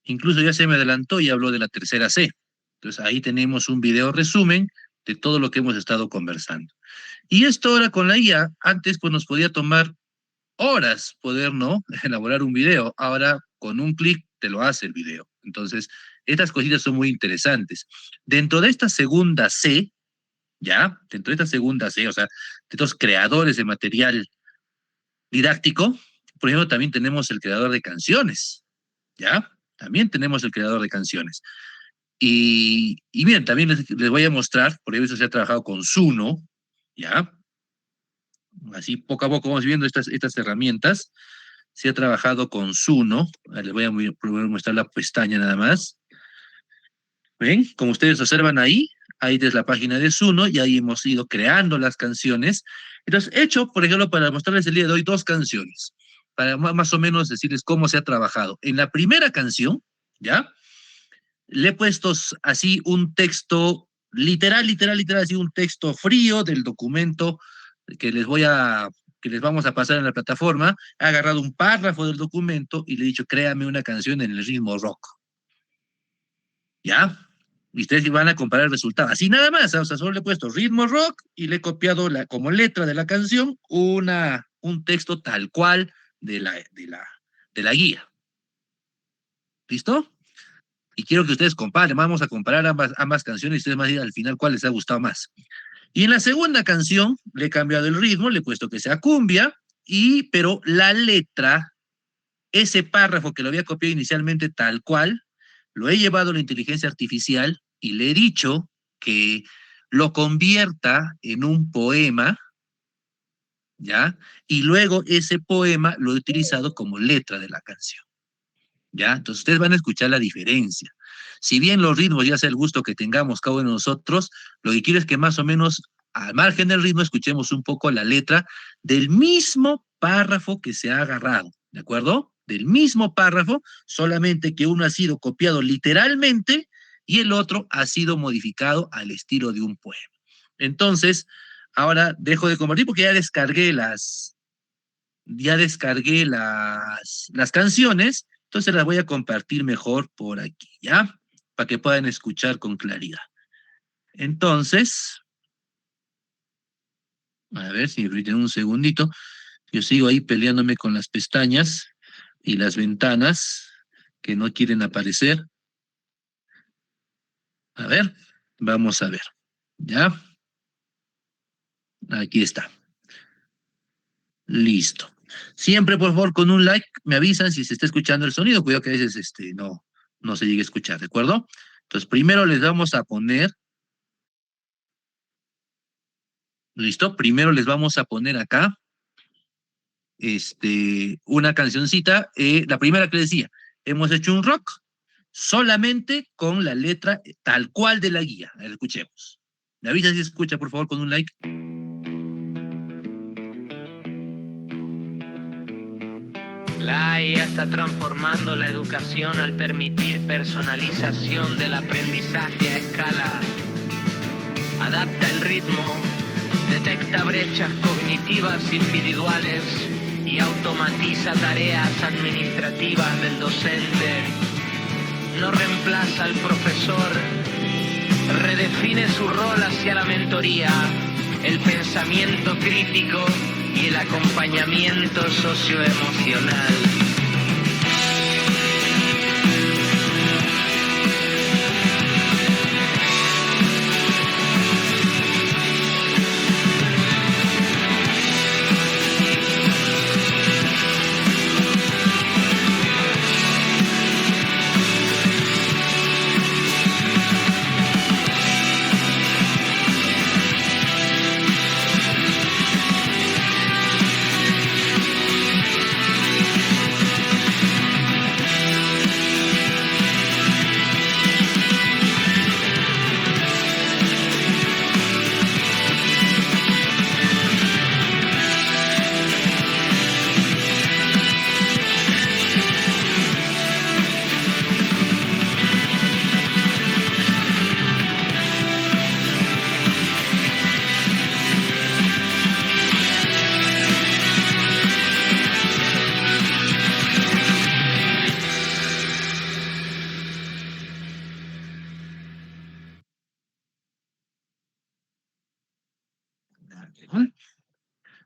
Incluso ya se me adelantó y habló de la tercera C. Entonces ahí tenemos un video resumen de todo lo que hemos estado conversando. Y esto ahora con la IA, antes pues nos podía tomar horas poder, ¿no?, elaborar un video. Ahora con un clic te lo hace el video. Entonces, estas cositas son muy interesantes. Dentro de esta segunda C, ¿ya? Dentro de esta segunda C, o sea, de estos creadores de material didáctico, por ejemplo, también tenemos el creador de canciones, ¿ya? También tenemos el creador de canciones. Y miren, también les voy a mostrar, por eso se ha trabajado con Suno, ¿ya? Así poco a poco vamos viendo estas herramientas. Se ha trabajado con Suno. Les voy a mostrar la pestaña nada más. ¿Ven? Como ustedes observan ahí, ahí es la página de Suno y ahí hemos ido creando las canciones. Entonces, he hecho, por ejemplo, para mostrarles el día de hoy 2 canciones, para más o menos decirles cómo se ha trabajado. En la primera canción, ¿ya?, le he puesto así un texto literal, así un texto frío del documento que les vamos a pasar en la plataforma. He agarrado un párrafo del documento y le he dicho, créame una canción en el ritmo rock. ¿Ya? Y ustedes van a comparar el resultado. Así nada más, o sea, solo le he puesto ritmo rock y le he copiado como letra de la canción un texto tal cual de la guía. ¿Listo? Y quiero que ustedes comparen, vamos a comparar ambas canciones y ustedes van a decir al final cuál les ha gustado más. Y en la segunda canción le he cambiado el ritmo, le he puesto que sea cumbia, pero la letra, ese párrafo que lo había copiado inicialmente tal cual, lo he llevado a la inteligencia artificial y le he dicho que lo convierta en un poema, ¿ya? Y luego ese poema lo he utilizado como letra de la canción. ¿Ya? Entonces ustedes van a escuchar la diferencia. Si bien los ritmos ya sea el gusto que tengamos cada uno de nosotros, lo que quiero es que más o menos al margen del ritmo escuchemos un poco la letra del mismo párrafo que se ha agarrado, ¿de acuerdo? Del mismo párrafo, solamente que uno ha sido copiado literalmente y el otro ha sido modificado al estilo de un poema. Entonces, ahora dejo de compartir porque ya descargué las canciones. Entonces las voy a compartir mejor por aquí, ¿ya? Para que puedan escuchar con claridad. Entonces, a ver si me permiten un segundito. Yo sigo ahí peleándome con las pestañas y las ventanas que no quieren aparecer. A ver, vamos a ver. ¿Ya? Aquí está. Listo. Siempre, por favor, con un like, me avisan si se está escuchando el sonido. Cuidado que a veces no se llegue a escuchar, ¿de acuerdo? Entonces, primero les vamos a poner... ¿Listo? Primero les vamos a poner acá una cancioncita. La primera que les decía, hemos hecho un rock solamente con la letra tal cual de la guía. A ver, escuchemos. Me avisa si se escucha, por favor, con un like. La IA está transformando la educación al permitir personalización del aprendizaje a escala. Adapta el ritmo, detecta brechas cognitivas individuales y automatiza tareas administrativas del docente. No reemplaza al profesor, redefine su rol hacia la mentoría, el pensamiento crítico y el acompañamiento socioemocional.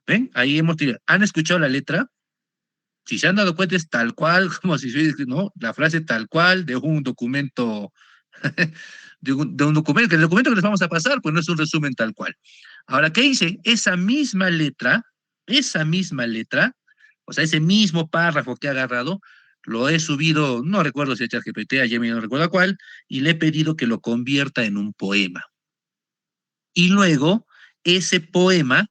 ¿Ven? Ahí ¿han escuchado la letra? Si se han dado cuenta es tal cual, como si se ¿no? La frase tal cual de un documento, de un documento, que el documento que les vamos a pasar, pues no es un resumen tal cual. Ahora, ¿qué hice? Esa misma letra, o sea, ese mismo párrafo que he agarrado, lo he subido, no recuerdo si a ChatGPT, a Gemini, no recuerdo cuál, y le he pedido que lo convierta en un poema. Y luego, ese poema,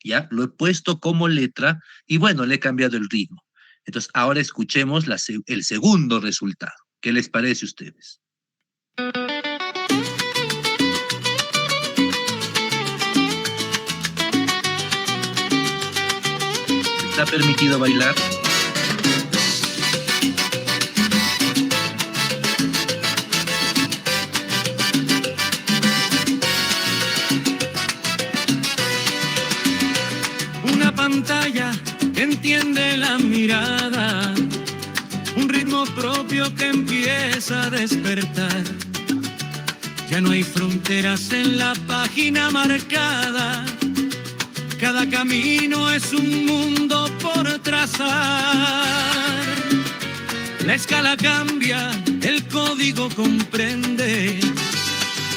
ya, lo he puesto como letra, y bueno, le he cambiado el ritmo. Entonces, ahora escuchemos el segundo resultado. ¿Qué les parece a ustedes? ¿Está permitido bailar? Una pantalla que entiende la mirada, un ritmo propio que empieza a despertar. Ya no hay fronteras en la página marcada, cada camino es un mundo por trazar. La escala cambia, el código comprende,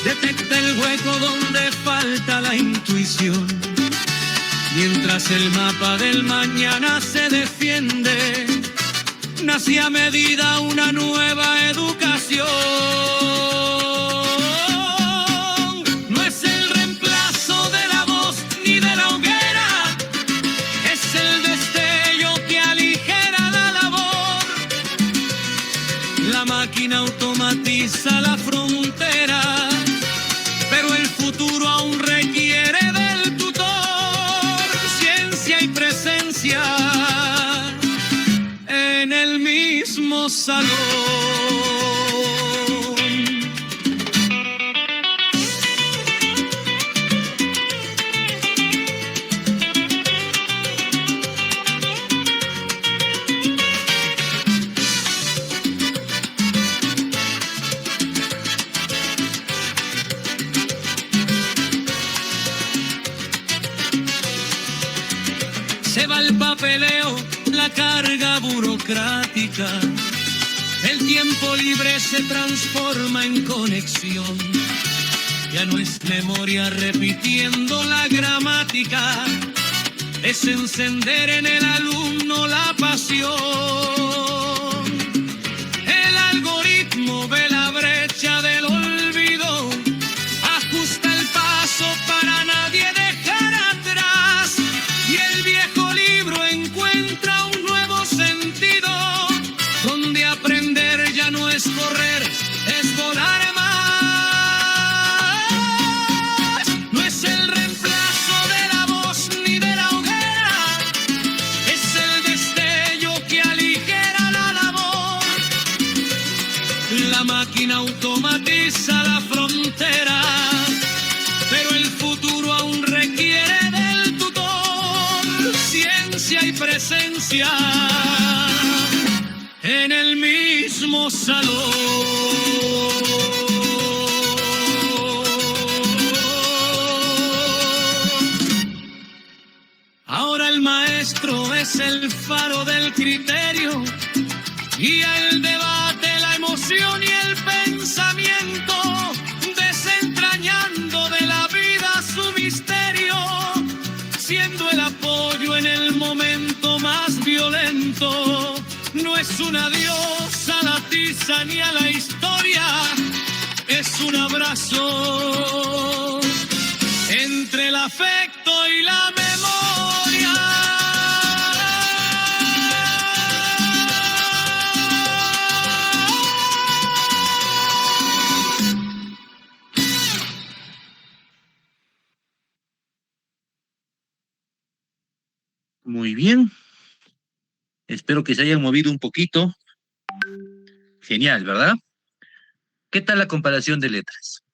detecta el hueco donde falta la intuición. Mientras el mapa del mañana se defiende, nace a medida una nueva educación. No es el reemplazo de la voz ni de la hoguera, es el destello que aligera la labor. La máquina automatiza la frontera, pero el futuro aún requiere del tutor. Ciencia y presencia en el mismo salón. Se va el papeleo, la carga burocrática, el tiempo libre se transforma en conexión. Ya no es memoria repitiendo la gramática, es encender en el alumno la pasión. El algoritmo ve la brecha del olvido, ajusta el paso para nadie dejar atrás, y el viejo libro encuentra un nuevo sentido, donde aprender ya no es correr, es volar más. No es el reemplazo de la voz ni de la hoguera, es el destello que aligera la labor. La máquina automatiza la frontera, pero el futuro aún requiere del tutor, ciencia y presencia en el mismo salón. Ahora el maestro es el faro del criterio, guía el debate, la emoción y el pensamiento, desentrañando de la vida su misterio, siendo el apoyo en el momento más violento. No es un adiós a la tiza ni a la historia, es un abrazo entre el afecto y la memoria. Muy bien. Espero que se hayan movido un poquito. Genial, ¿verdad? ¿Qué tal la comparación de letras?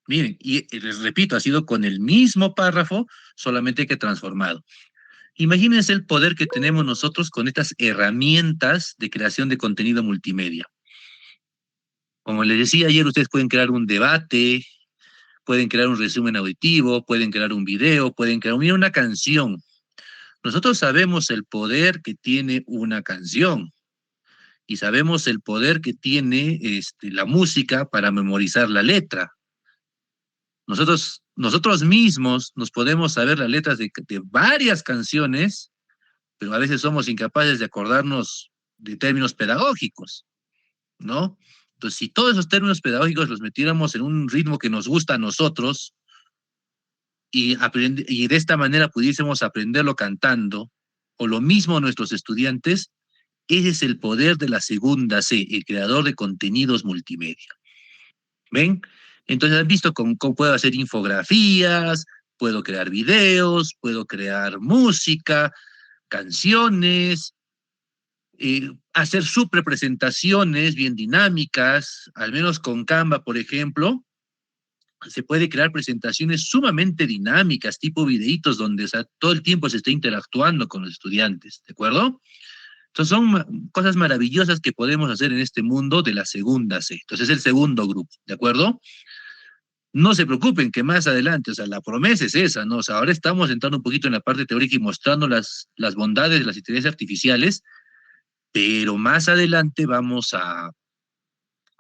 Miren, y les repito, ha sido con el mismo párrafo, solamente que transformado. Imagínense el poder que tenemos nosotros con estas herramientas de creación de contenido multimedia. Como les decía ayer, ustedes pueden crear un debate, pueden crear un resumen auditivo, pueden crear un video, pueden crear una canción. Nosotros sabemos el poder que tiene una canción y sabemos el poder que tiene la música para memorizar la letra. Nosotros mismos nos podemos saber las letras de varias canciones, pero a veces somos incapaces de acordarnos de términos pedagógicos, ¿no? Entonces, si todos esos términos pedagógicos los metiéramos en un ritmo que nos gusta a nosotros y de esta manera pudiésemos aprenderlo cantando, o lo mismo nuestros estudiantes, ese es el poder de la segunda C, el creador de contenidos multimedia. ¿Ven? Entonces han visto cómo puedo hacer infografías, puedo crear videos, puedo crear música, canciones, hacer subrepresentaciones bien dinámicas, al menos con Canva, por ejemplo, se puede crear presentaciones sumamente dinámicas, tipo videitos, donde todo el tiempo se está interactuando con los estudiantes, ¿de acuerdo? Entonces son cosas maravillosas que podemos hacer en este mundo de la segunda C. Entonces es el segundo grupo, ¿de acuerdo? No se preocupen que más adelante, o sea, la promesa es esa, ¿no? O sea, ahora estamos entrando un poquito en la parte teórica y mostrando las bondades de las inteligencias artificiales, pero más adelante vamos a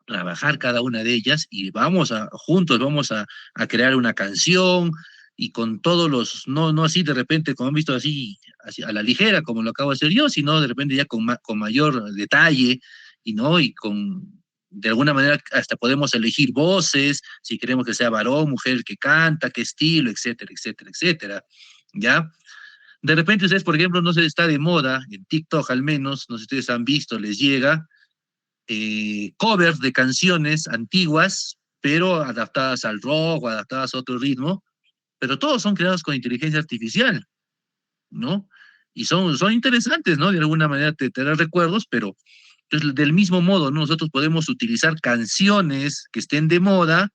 trabajar cada una de ellas y juntos vamos a crear una canción y con todos los, no así de repente, como han visto, así a la ligera, como lo acabo de hacer yo, sino de repente ya con mayor detalle y de alguna manera hasta podemos elegir voces, si queremos que sea varón, mujer que canta, qué estilo, etcétera, etcétera, etcétera, ¿ya? De repente ustedes, por ejemplo, no sé, está de moda, en TikTok al menos, no sé si ustedes han visto, les llega, covers de canciones antiguas, pero adaptadas al rock o adaptadas a otro ritmo, pero todos son creados con inteligencia artificial, ¿no? Y son interesantes, ¿no? De alguna manera te dan recuerdos, pero entonces, del mismo modo, ¿no? Nosotros podemos utilizar canciones que estén de moda,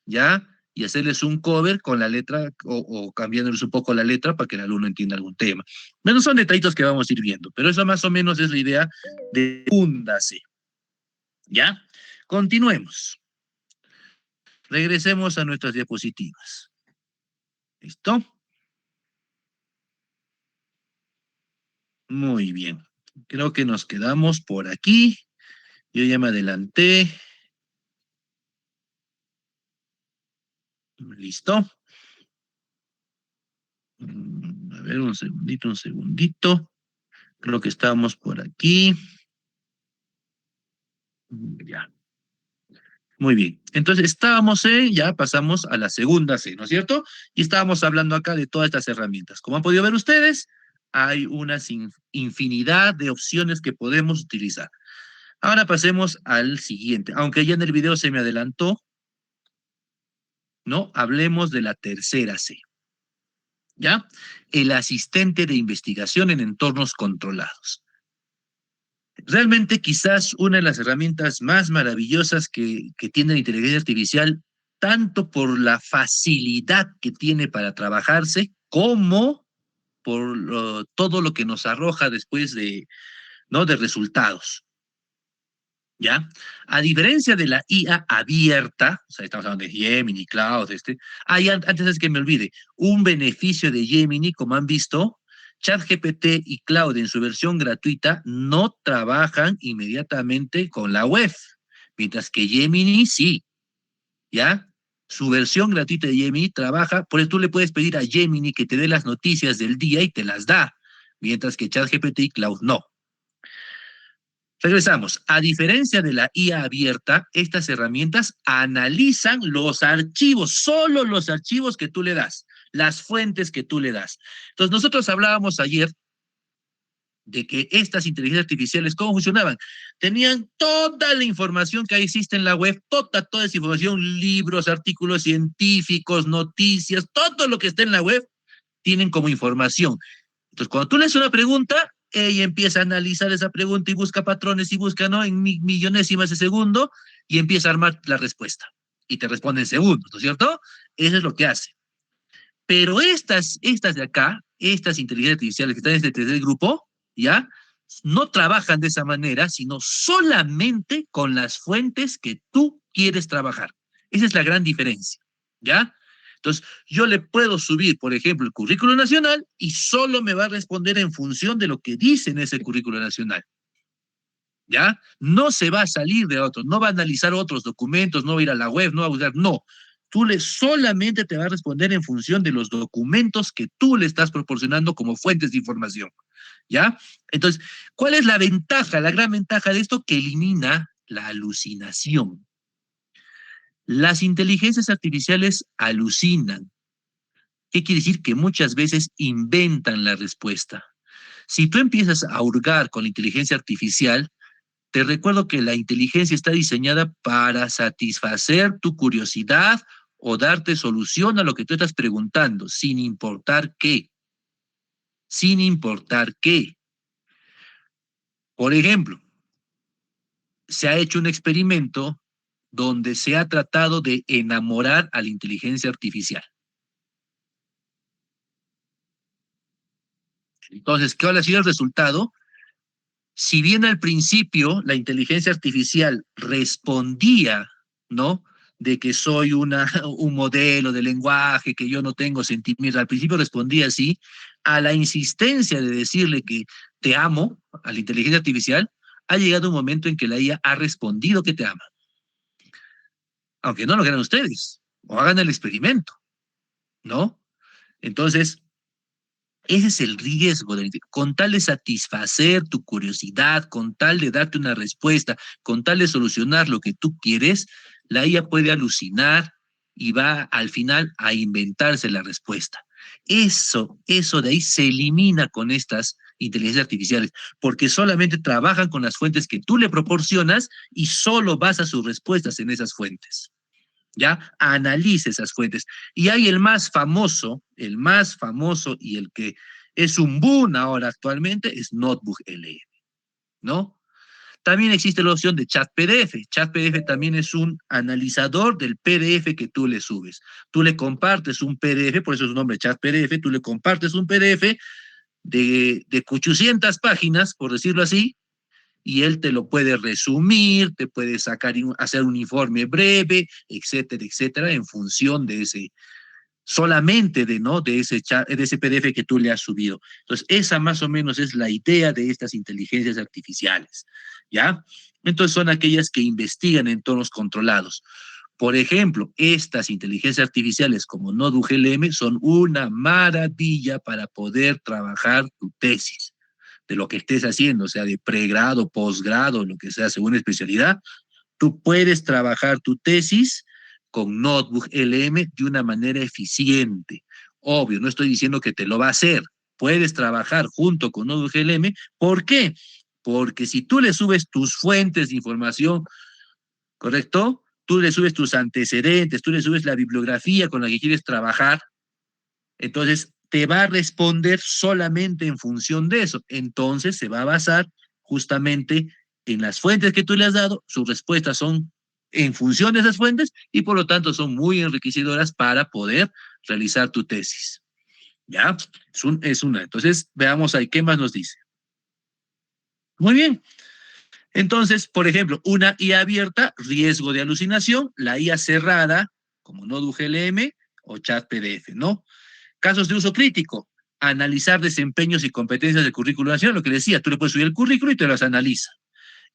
¿ya? Y hacerles un cover con la letra o cambiándoles un poco la letra para que el alumno entienda algún tema. Bueno, son detallitos que vamos a ir viendo, pero eso más o menos es la idea de Úndase. ¿Ya? Continuemos. Regresemos a nuestras diapositivas. ¿Listo? Muy bien. Creo que nos quedamos por aquí. Yo ya me adelanté. Listo. A ver, un segundito. Creo que estamos por aquí. Ya. Muy bien. Entonces estábamos ya pasamos a la segunda C, ¿no es cierto? Y estábamos hablando acá de todas estas herramientas. Como han podido ver ustedes, hay una infinidad de opciones que podemos utilizar. Ahora pasemos al siguiente. Aunque ya en el video se me adelantó, ¿no? Hablemos de la tercera C. ¿Ya? El asistente de investigación en entornos controlados. Realmente quizás una de las herramientas más maravillosas que tiene la inteligencia artificial, tanto por la facilidad que tiene para trabajarse, como por todo lo que nos arroja después ¿no? de resultados. ¿Ya? A diferencia de la IA abierta, o sea, estamos hablando de Gemini, Cloud, antes de que me olvide, un beneficio de Gemini, como han visto, ChatGPT y Cloud en su versión gratuita no trabajan inmediatamente con la web, mientras que Gemini sí, ¿ya? Su versión gratuita de Gemini trabaja, por eso tú le puedes pedir a Gemini que te dé las noticias del día y te las da, mientras que ChatGPT y Cloud no. Regresamos. A diferencia de la IA abierta, estas herramientas analizan los archivos, solo los archivos que tú le das, las fuentes que tú le das. Entonces, nosotros hablábamos ayer de que estas inteligencias artificiales, ¿cómo funcionaban? Tenían toda la información que existe en la web, toda esa información, libros, artículos científicos, noticias, todo lo que está en la web, tienen como información. Entonces, cuando tú le haces una pregunta, ella empieza a analizar esa pregunta y busca patrones y busca, ¿no? En millonésimas de segundo y empieza a armar la respuesta. Y te responde en segundos, ¿no es cierto? Eso es lo que hace. Pero estas de acá, estas inteligencias artificiales que están en este tercer grupo, ¿ya? No trabajan de esa manera, sino solamente con las fuentes que tú quieres trabajar. Esa es la gran diferencia, ¿ya? Entonces, yo le puedo subir, por ejemplo, el currículo nacional y solo me va a responder en función de lo que dice en ese currículo nacional. ¿Ya? No se va a salir de otros, no va a analizar otros documentos, no va a ir a la web, no va a buscar, no. Tú solamente te va a responder en función de los documentos que tú le estás proporcionando como fuentes de información. ¿Ya? Entonces, ¿cuál es la ventaja, la gran ventaja de esto? Que elimina la alucinación. Las inteligencias artificiales alucinan. ¿Qué quiere decir? Que muchas veces inventan la respuesta. Si tú empiezas a hurgar con la inteligencia artificial, te recuerdo que la inteligencia está diseñada para satisfacer tu curiosidad o darte solución a lo que tú estás preguntando, sin importar qué. Sin importar qué. Por ejemplo, se ha hecho un experimento donde se ha tratado de enamorar a la inteligencia artificial. Entonces, ¿cuál ha sido el resultado? Si bien al principio la inteligencia artificial respondía, ¿no? De que soy un modelo de lenguaje, que yo no tengo sentimientos, al principio respondía así, a la insistencia de decirle que te amo a la inteligencia artificial, ha llegado un momento en que la IA ha respondido que te ama. Aunque no lo crean ustedes, o hagan el experimento, ¿no? Entonces, ese es el riesgo, con tal de satisfacer tu curiosidad, con tal de darte una respuesta, con tal de solucionar lo que tú quieres, la IA puede alucinar y va al final a inventarse la respuesta. Eso de ahí se elimina con estas inteligencias artificiales, porque solamente trabajan con las fuentes que tú le proporcionas y solo basa sus respuestas en esas fuentes. ¿Ya? Analice esas fuentes. Y hay el más famoso y el que es un boom ahora actualmente, es NotebookLM, ¿no? También existe la opción de ChatPDF. ChatPDF también es un analizador del PDF que tú le subes. Tú le compartes un PDF, por eso es su nombre ChatPDF, tú le compartes un PDF de 800 páginas, por decirlo así, y él te lo puede resumir, te puede hacer un informe breve, etcétera, etcétera, en función de solamente de ese PDF que tú le has subido. Entonces, esa más o menos es la idea de estas inteligencias artificiales, ¿ya? Entonces, son aquellas que investigan en entornos controlados. Por ejemplo, estas inteligencias artificiales como NodeVGLM son una maravilla para poder trabajar tu tesis, de lo que estés haciendo, o sea, de pregrado, posgrado, lo que sea, según especialidad. Tú puedes trabajar tu tesis con NodeVGLM de una manera eficiente. Obvio, no estoy diciendo que te lo va a hacer. Puedes trabajar junto con NodeVGLM. ¿Por qué? Porque si tú le subes tus fuentes de información, ¿correcto? Tú le subes tus antecedentes, tú le subes la bibliografía con la que quieres trabajar, entonces te va a responder solamente en función de eso. Entonces se va a basar justamente en las fuentes que tú le has dado, sus respuestas son en función de esas fuentes y por lo tanto son muy enriquecedoras para poder realizar tu tesis. ¿Ya? Es una. Entonces, veamos ahí, ¿qué más nos dice? Muy bien. Entonces, por ejemplo, una IA abierta, riesgo de alucinación, la IA cerrada, como NodeVGLM o ChatPDF, ¿no? Casos de uso crítico, analizar desempeños y competencias del currículo nacional, lo que decía, tú le puedes subir el currículo y te las analiza.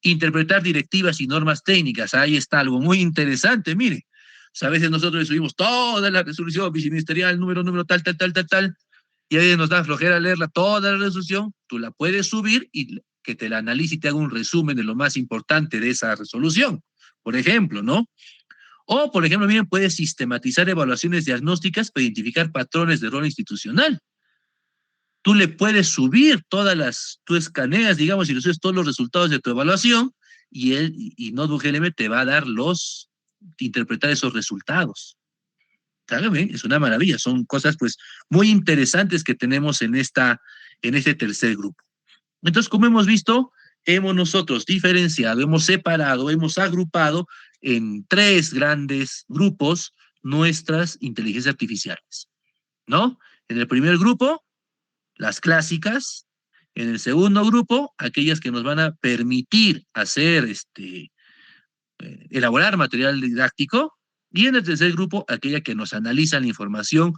Interpretar directivas y normas técnicas, ahí está algo muy interesante, mire. O sea, a veces nosotros le subimos toda la resolución viceministerial, número, tal, y a veces nos da flojera leerla toda la resolución, tú la puedes subir y que te la analice y te haga un resumen de lo más importante de esa resolución, por ejemplo, ¿no? O, por ejemplo, miren, puedes sistematizar evaluaciones diagnósticas para identificar patrones de rol institucional. Tú le puedes subir tú escaneas, digamos, y le subes todos los resultados de tu evaluación, y NodeVGLM te va a dar interpretar esos resultados. ¿Saben? Es una maravilla, son cosas, pues, muy interesantes que tenemos en este tercer grupo. Entonces, como hemos visto, hemos nosotros diferenciado, hemos separado, hemos agrupado en 3 grandes grupos nuestras inteligencias artificiales, ¿no? En el primer grupo, las clásicas. En el segundo grupo, aquellas que nos van a permitir hacer, elaborar material didáctico. Y en el tercer grupo, aquella que nos analiza la información,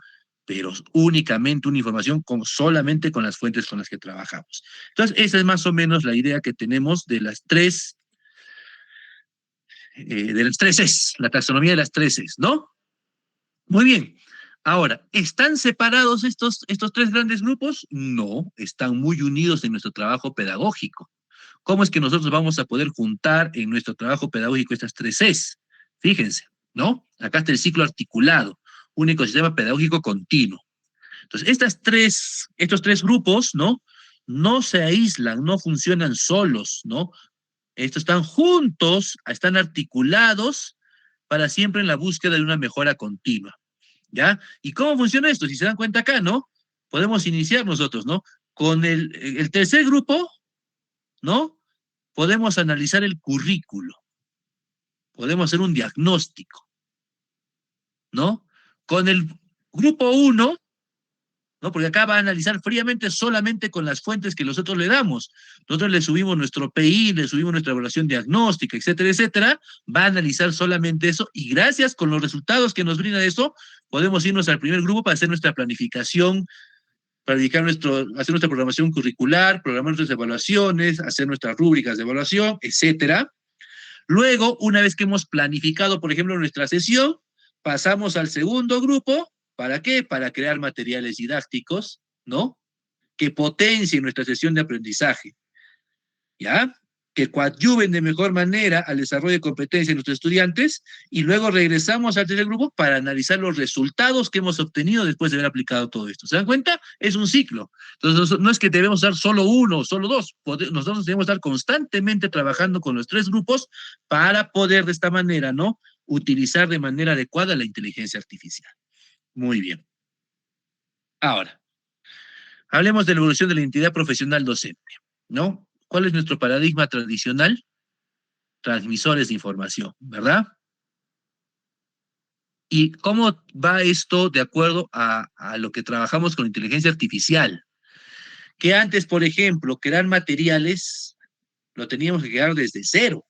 pero únicamente una información solamente con las fuentes con las que trabajamos. Entonces, esa es más o menos la idea que tenemos de las tres Cs, la taxonomía de las 3 Cs, ¿no? Muy bien. Ahora, ¿están separados estos 3 grandes grupos? No, están muy unidos en nuestro trabajo pedagógico. ¿Cómo es que nosotros vamos a poder juntar en nuestro trabajo pedagógico estas 3 Cs? Fíjense, ¿no? Acá está el ciclo articulado, un ecosistema pedagógico continuo. Entonces, estos tres grupos, ¿no? No se aíslan, no funcionan solos, ¿no? Estos están juntos, están articulados para siempre en la búsqueda de una mejora continua, ¿ya? ¿Y cómo funciona esto? Si se dan cuenta acá, ¿no? Podemos iniciar nosotros, ¿no? Con el tercer grupo, ¿no? Podemos analizar el currículo, podemos hacer un diagnóstico, ¿no? Con el grupo 1, ¿no? Porque acá va a analizar fríamente solamente con las fuentes que nosotros le damos. Nosotros le subimos nuestro PI, le subimos nuestra evaluación diagnóstica, etcétera, etcétera. Va a analizar solamente eso y gracias con los resultados que nos brinda eso, podemos irnos al primer grupo para hacer nuestra planificación, para hacer nuestra programación curricular, programar nuestras evaluaciones, hacer nuestras rúbricas de evaluación, etcétera. Luego, una vez que hemos planificado, por ejemplo, nuestra sesión, pasamos al segundo grupo. ¿Para qué? Para crear materiales didácticos, ¿no? Que potencien nuestra sesión de aprendizaje, ¿ya? Que coadyuven de mejor manera al desarrollo de competencias de nuestros estudiantes, y luego regresamos al tercer grupo para analizar los resultados que hemos obtenido después de haber aplicado todo esto. ¿Se dan cuenta? Es un ciclo. Entonces, no es que debemos dar solo uno, solo dos. Nosotros debemos estar constantemente trabajando con los 3 grupos para poder de esta manera, ¿no? Utilizar de manera adecuada la inteligencia artificial. Muy bien. Ahora, hablemos de la evolución de la identidad profesional docente, ¿no? ¿Cuál es nuestro paradigma tradicional? Transmisores de información, ¿verdad? ¿Y cómo va esto de acuerdo a lo que trabajamos con inteligencia artificial? Que antes, por ejemplo, crear materiales, lo teníamos que crear desde cero,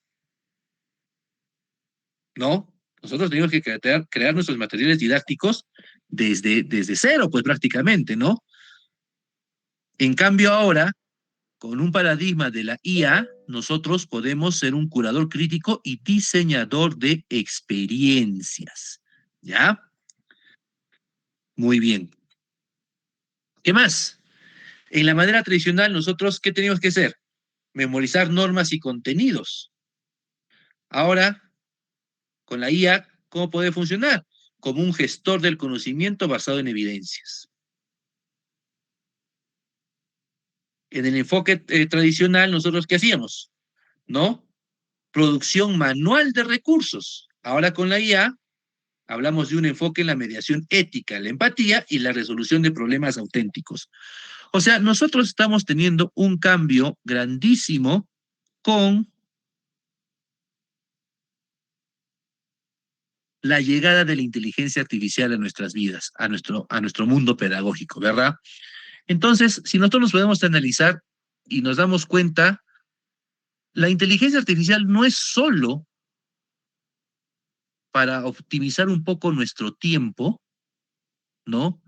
¿no? Nosotros teníamos que crear nuestros materiales didácticos desde cero, pues prácticamente, ¿no? En cambio ahora, con un paradigma de la IA, nosotros podemos ser un curador crítico y diseñador de experiencias. ¿Ya? Muy bien. ¿Qué más? En la manera tradicional, nosotros, ¿qué teníamos que hacer? Memorizar normas y contenidos. Ahora, con la IA, ¿cómo puede funcionar? Como un gestor del conocimiento basado en evidencias. En el enfoque tradicional, nosotros, ¿qué hacíamos? ¿No? Producción manual de recursos. Ahora con la IA, hablamos de un enfoque en la mediación ética, la empatía y la resolución de problemas auténticos. O sea, nosotros estamos teniendo un cambio grandísimo con la llegada de la inteligencia artificial a nuestras vidas, a nuestro mundo pedagógico, ¿verdad? Entonces, si nosotros nos podemos analizar y nos damos cuenta, la inteligencia artificial no es solo para optimizar un poco nuestro tiempo, ¿no?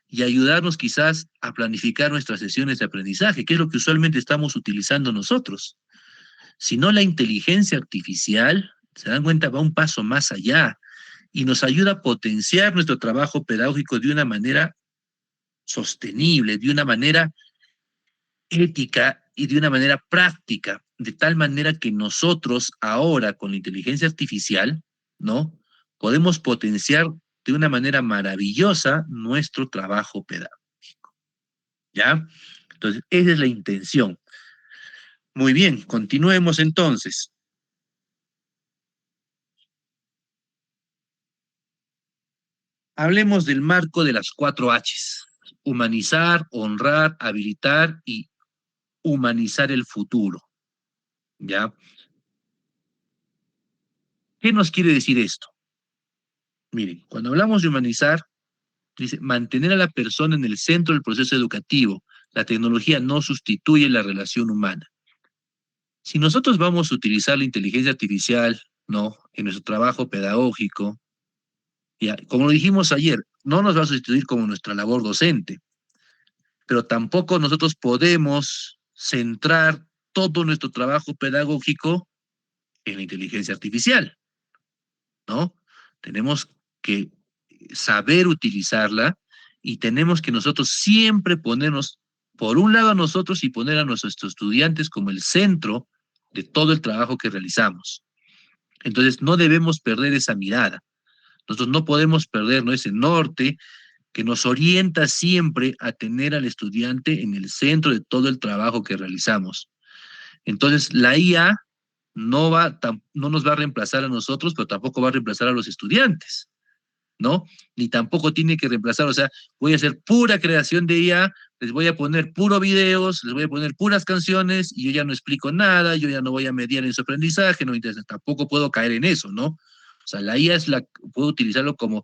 Y ayudarnos quizás a planificar nuestras sesiones de aprendizaje, que es lo que usualmente estamos utilizando nosotros. Sino la inteligencia artificial, se dan cuenta, va un paso más allá y nos ayuda a potenciar nuestro trabajo pedagógico de una manera sostenible, de una manera ética y de una manera práctica, de tal manera que nosotros ahora con la inteligencia artificial, ¿no? Podemos potenciar de una manera maravillosa nuestro trabajo pedagógico, ¿ya? Entonces, esa es la intención. Muy bien, continuemos entonces. Hablemos del marco de las 4 H's. Humanizar, honrar, habilitar y humanizar el futuro, ¿ya? ¿Qué nos quiere decir esto? Miren, cuando hablamos de humanizar, dice, mantener a la persona en el centro del proceso educativo. La tecnología no sustituye la relación humana. Si nosotros vamos a utilizar la inteligencia artificial, ¿no? En nuestro trabajo pedagógico, ya, como lo dijimos ayer, no nos va a sustituir como nuestra labor docente, pero tampoco nosotros podemos centrar todo nuestro trabajo pedagógico en la inteligencia artificial, ¿no? Tenemos que saber utilizarla y tenemos que nosotros siempre ponernos, por un lado a nosotros y poner a nuestros estudiantes como el centro de todo el trabajo que realizamos. Entonces no debemos perder esa mirada. Nosotros no podemos perder, ¿no?, ese norte que nos orienta siempre a tener al estudiante en el centro de todo el trabajo que realizamos. Entonces la IA no nos va a reemplazar a nosotros, pero tampoco va a reemplazar a los estudiantes, ¿no? Ni tampoco tiene que reemplazar, o sea, voy a hacer pura creación de IA, les voy a poner puro videos, les voy a poner puras canciones, y yo ya no explico nada, yo ya no voy a mediar en su aprendizaje, no interesa, tampoco puedo caer en eso, ¿no? O sea, la IA puedo utilizarlo como,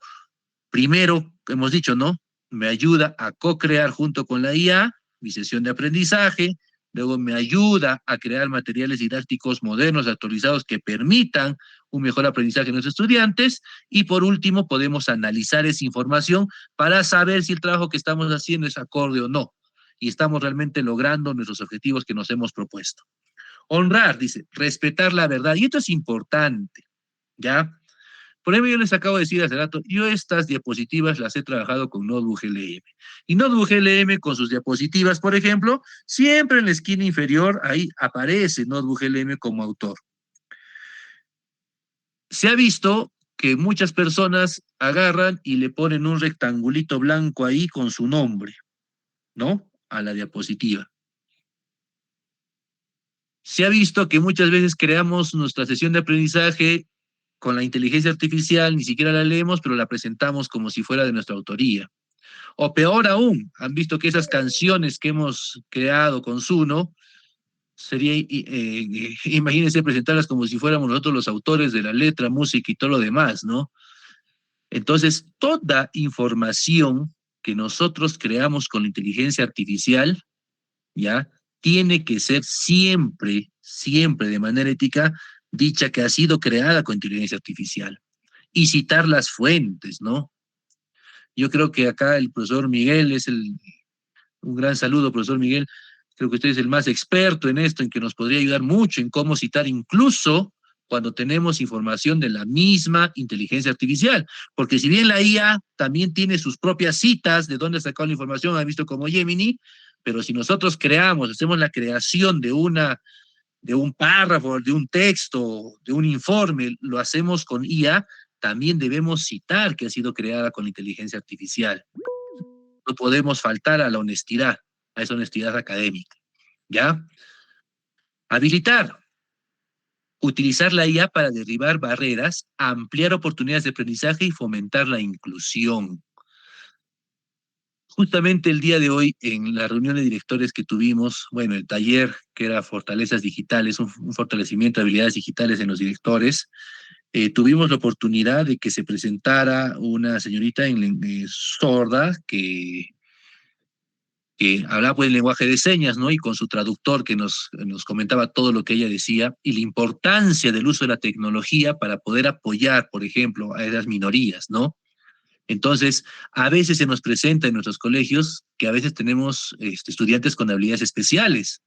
primero, hemos dicho, ¿no? Me ayuda a co-crear junto con la IA mi sesión de aprendizaje, luego me ayuda a crear materiales didácticos modernos, actualizados, que permitan un mejor aprendizaje de nuestros estudiantes, y por último podemos analizar esa información para saber si el trabajo que estamos haciendo es acorde o no, y estamos realmente logrando nuestros objetivos que nos hemos propuesto. Honrar, dice, respetar la verdad, y esto es importante, ¿ya? Por ejemplo, yo les acabo de decir hace rato, yo estas diapositivas las he trabajado con Notebook LM. Y Notebook LM con sus diapositivas, por ejemplo, siempre en la esquina inferior, ahí aparece Notebook LM como autor. Se ha visto que muchas personas agarran y le ponen un rectangulito blanco ahí con su nombre, ¿no? A la diapositiva. Se ha visto que muchas veces creamos nuestra sesión de aprendizaje con la inteligencia artificial, ni siquiera la leemos, pero la presentamos como si fuera de nuestra autoría. O peor aún, han visto que esas canciones que hemos creado con Suno, imagínense presentarlas como si fuéramos nosotros los autores de la letra, música y todo lo demás, ¿no? Entonces, toda información que nosotros creamos con la inteligencia artificial, ¿ya?, tiene que ser siempre, siempre de manera ética, dicha que ha sido creada con inteligencia artificial. Y citar las fuentes, ¿no? Yo creo que acá el profesor Miguel un gran saludo, profesor Miguel, creo que usted es el más experto en esto, en que nos podría ayudar mucho en cómo citar incluso cuando tenemos información de la misma inteligencia artificial. Porque si bien la IA también tiene sus propias citas de dónde ha sacado la información, ha visto como Gemini, pero si nosotros hacemos la creación de un párrafo, de un texto, de un informe, lo hacemos con IA, también debemos citar que ha sido creada con inteligencia artificial. No podemos faltar a la honestidad, a esa honestidad académica, ¿ya? Habilitar. Utilizar la IA para derribar barreras, ampliar oportunidades de aprendizaje y fomentar la inclusión. Justamente el día de hoy, en la reunión de directores que tuvimos, bueno, el taller que era Fortalezas Digitales, un fortalecimiento de habilidades digitales en los directores, tuvimos la oportunidad de que se presentara una señorita sorda que hablaba pues el lenguaje de señas, ¿no? Y con su traductor que nos comentaba todo lo que ella decía y la importancia del uso de la tecnología para poder apoyar, por ejemplo, a esas minorías, ¿no? Entonces, a veces se nos presenta en nuestros colegios que a veces tenemos estudiantes con habilidades especiales,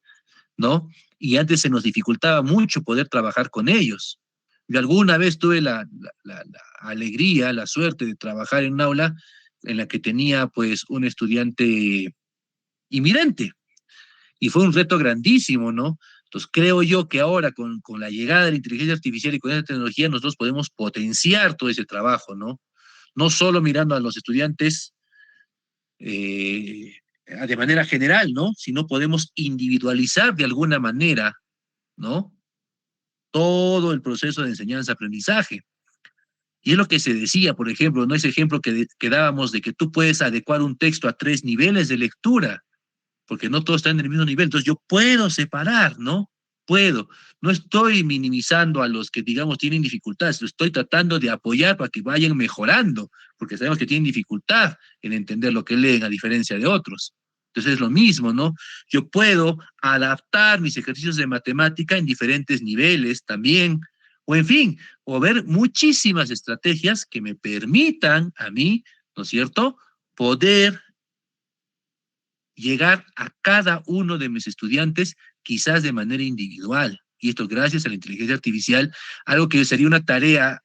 ¿no? Y antes se nos dificultaba mucho poder trabajar con ellos. Yo alguna vez tuve la alegría, la suerte de trabajar en un aula en la que tenía pues un estudiante invidente. Y fue un reto grandísimo, ¿no? Entonces creo yo que ahora con la llegada de la inteligencia artificial y con esa tecnología nosotros podemos potenciar todo ese trabajo, ¿no? No solo mirando a los estudiantes de manera general, ¿no? Sino podemos individualizar de alguna manera, ¿no? Todo el proceso de enseñanza-aprendizaje. Y es lo que se decía, por ejemplo, ¿no? Ese ejemplo que dábamos de que tú puedes adecuar un texto a 3 niveles de lectura, porque no todos están en el mismo nivel. Entonces yo puedo separar, ¿no? Puedo. No estoy minimizando a los que, digamos, tienen dificultades, lo estoy tratando de apoyar para que vayan mejorando, porque sabemos que tienen dificultad en entender lo que leen a diferencia de otros. Entonces es lo mismo, ¿no? Yo puedo adaptar mis ejercicios de matemática en diferentes niveles también, o en fin, o ver muchísimas estrategias que me permitan a mí, ¿no es cierto?, poder llegar a cada uno de mis estudiantes quizás de manera individual. Y esto gracias a la inteligencia artificial, algo que sería una tarea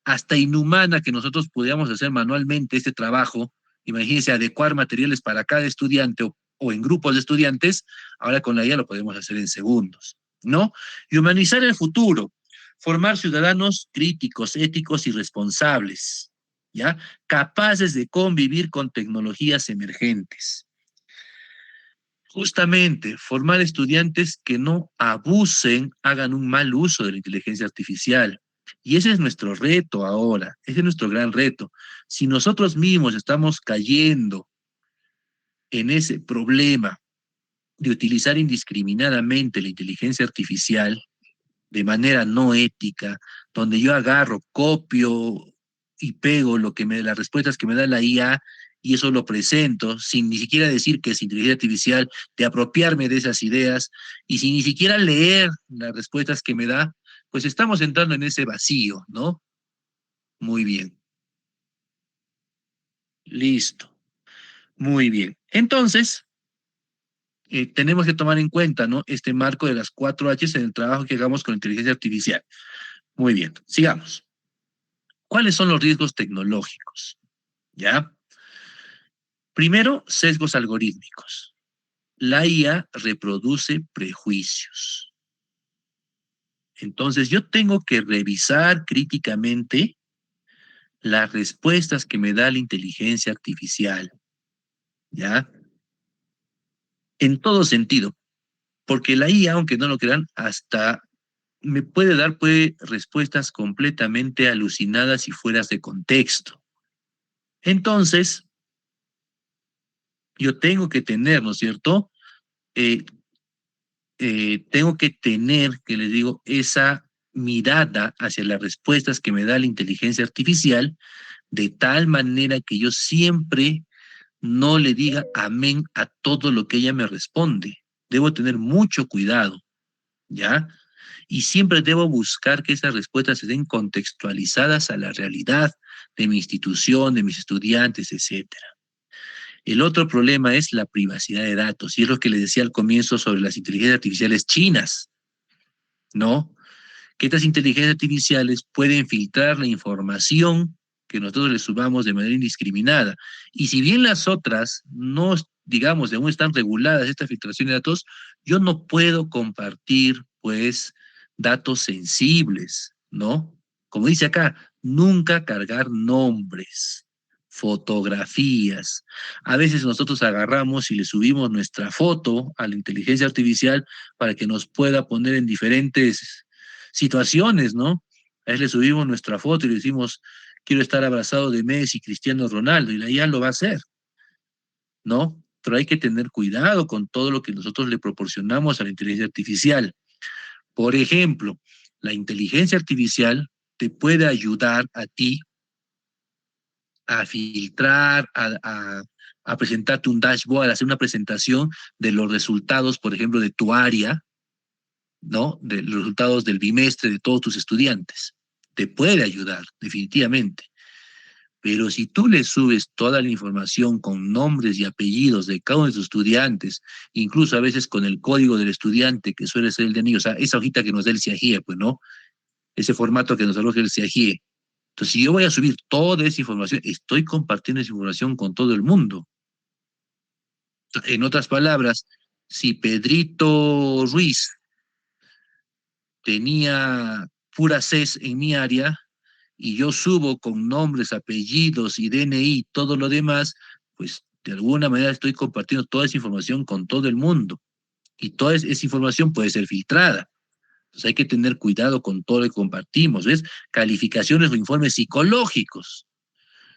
hasta inhumana que nosotros pudiéramos hacer manualmente este trabajo. Imagínense, adecuar materiales para cada estudiante o en grupos de estudiantes, ahora con la IA lo podemos hacer en segundos, ¿no? Y humanizar el futuro, formar ciudadanos críticos, éticos y responsables, ¿ya? Capaces de convivir con tecnologías emergentes. Justamente, formar estudiantes que no abusen, hagan un mal uso de la inteligencia artificial. Y ese es nuestro reto ahora, ese es nuestro gran reto. Si nosotros mismos estamos cayendo en ese problema de utilizar indiscriminadamente la inteligencia artificial de manera no ética, donde yo agarro, copio y pego las respuestas que me da la IA y eso lo presento sin ni siquiera decir que es inteligencia artificial, de apropiarme de esas ideas y sin ni siquiera leer las respuestas que me da, pues estamos entrando en ese vacío, ¿no? Muy bien. Listo. Muy bien. Entonces, tenemos que tomar en cuenta, ¿no?, este marco de las 4 H's en el trabajo que hagamos con inteligencia artificial. Muy bien, sigamos. ¿Cuáles son los riesgos tecnológicos? ¿Ya? Primero, sesgos algorítmicos. La IA reproduce prejuicios. Entonces, yo tengo que revisar críticamente las respuestas que me da la inteligencia artificial. ¿Ya? En todo sentido. Porque la IA, aunque no lo crean, hasta me puede dar respuestas completamente alucinadas y fueras de contexto. Entonces, yo tengo que tener, ¿no es cierto?, tengo que tener, que les digo, esa mirada hacia las respuestas que me da la inteligencia artificial, de tal manera que yo siempre no le diga amén a todo lo que ella me responde. Debo tener mucho cuidado, ¿ya? Y siempre debo buscar que esas respuestas estén contextualizadas a la realidad de mi institución, de mis estudiantes, etc. El otro problema es la privacidad de datos, y es lo que les decía al comienzo sobre las inteligencias artificiales chinas, ¿no? Que estas inteligencias artificiales pueden filtrar la información que nosotros les subamos de manera indiscriminada. Y si bien las otras no, digamos, aún están reguladas esta filtración de datos, yo no puedo compartir, pues, datos sensibles, ¿no? Como dice acá, nunca cargar nombres, fotografías. A veces nosotros agarramos y le subimos nuestra foto a la inteligencia artificial para que nos pueda poner en diferentes situaciones, ¿no? A veces le subimos nuestra foto y le decimos, quiero estar abrazado de Messi, Cristiano Ronaldo, y la IA lo va a hacer, ¿no? Pero hay que tener cuidado con todo lo que nosotros le proporcionamos a la inteligencia artificial. Por ejemplo, la inteligencia artificial te puede ayudar a ti a filtrar, a presentarte un dashboard, a hacer una presentación de los resultados, por ejemplo, de tu área, ¿no? De los resultados del bimestre de todos tus estudiantes. Te puede ayudar, definitivamente. Pero si tú le subes toda la información con nombres y apellidos de cada uno de tus estudiantes, incluso a veces con el código del estudiante, que suele ser el de anillo, o sea, esa hojita que nos da el CIAGIE, pues, ¿no? Ese formato que nos aloja el CIAGIE. Entonces, si yo voy a subir toda esa información, estoy compartiendo esa información con todo el mundo. En otras palabras, si Pedrito Ruiz tenía pura CES en mi área y yo subo con nombres, apellidos y DNI, todo lo demás, pues de alguna manera estoy compartiendo toda esa información con todo el mundo. Y toda esa información puede ser filtrada. Entonces hay que tener cuidado con todo lo que compartimos, ¿ves? Calificaciones o informes psicológicos.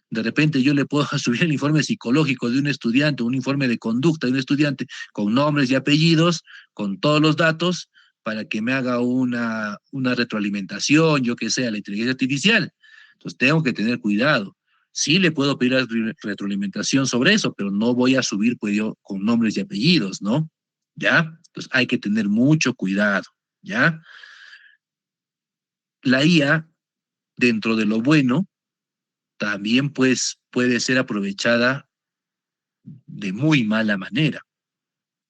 De repente yo le puedo subir el informe psicológico de un estudiante, un informe de conducta de un estudiante con nombres y apellidos, con todos los datos, para que me haga una retroalimentación, yo que sé, a la inteligencia artificial. Entonces tengo que tener cuidado. Sí le puedo pedir retroalimentación sobre eso, pero no voy a subir pues yo con nombres y apellidos, ¿no? ¿Ya? Entonces hay que tener mucho cuidado, ¿ya? La IA, dentro de lo bueno, también pues puede ser aprovechada de muy mala manera.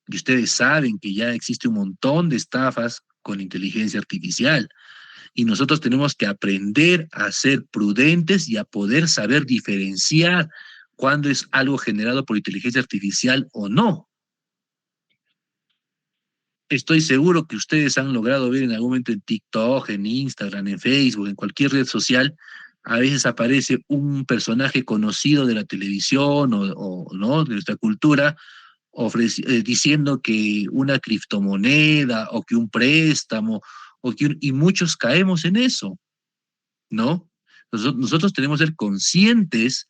Y ustedes saben que ya existe un montón de estafas con inteligencia artificial. Y nosotros tenemos que aprender a ser prudentes y a poder saber diferenciar cuándo es algo generado por inteligencia artificial o no. Estoy seguro que ustedes han logrado ver en algún momento en TikTok, en Instagram, en Facebook, en cualquier red social, a veces aparece un personaje conocido de la televisión o ¿no? de nuestra cultura, diciendo que una criptomoneda o que un préstamo, y muchos caemos en eso, ¿no? Nosotros tenemos que ser conscientes,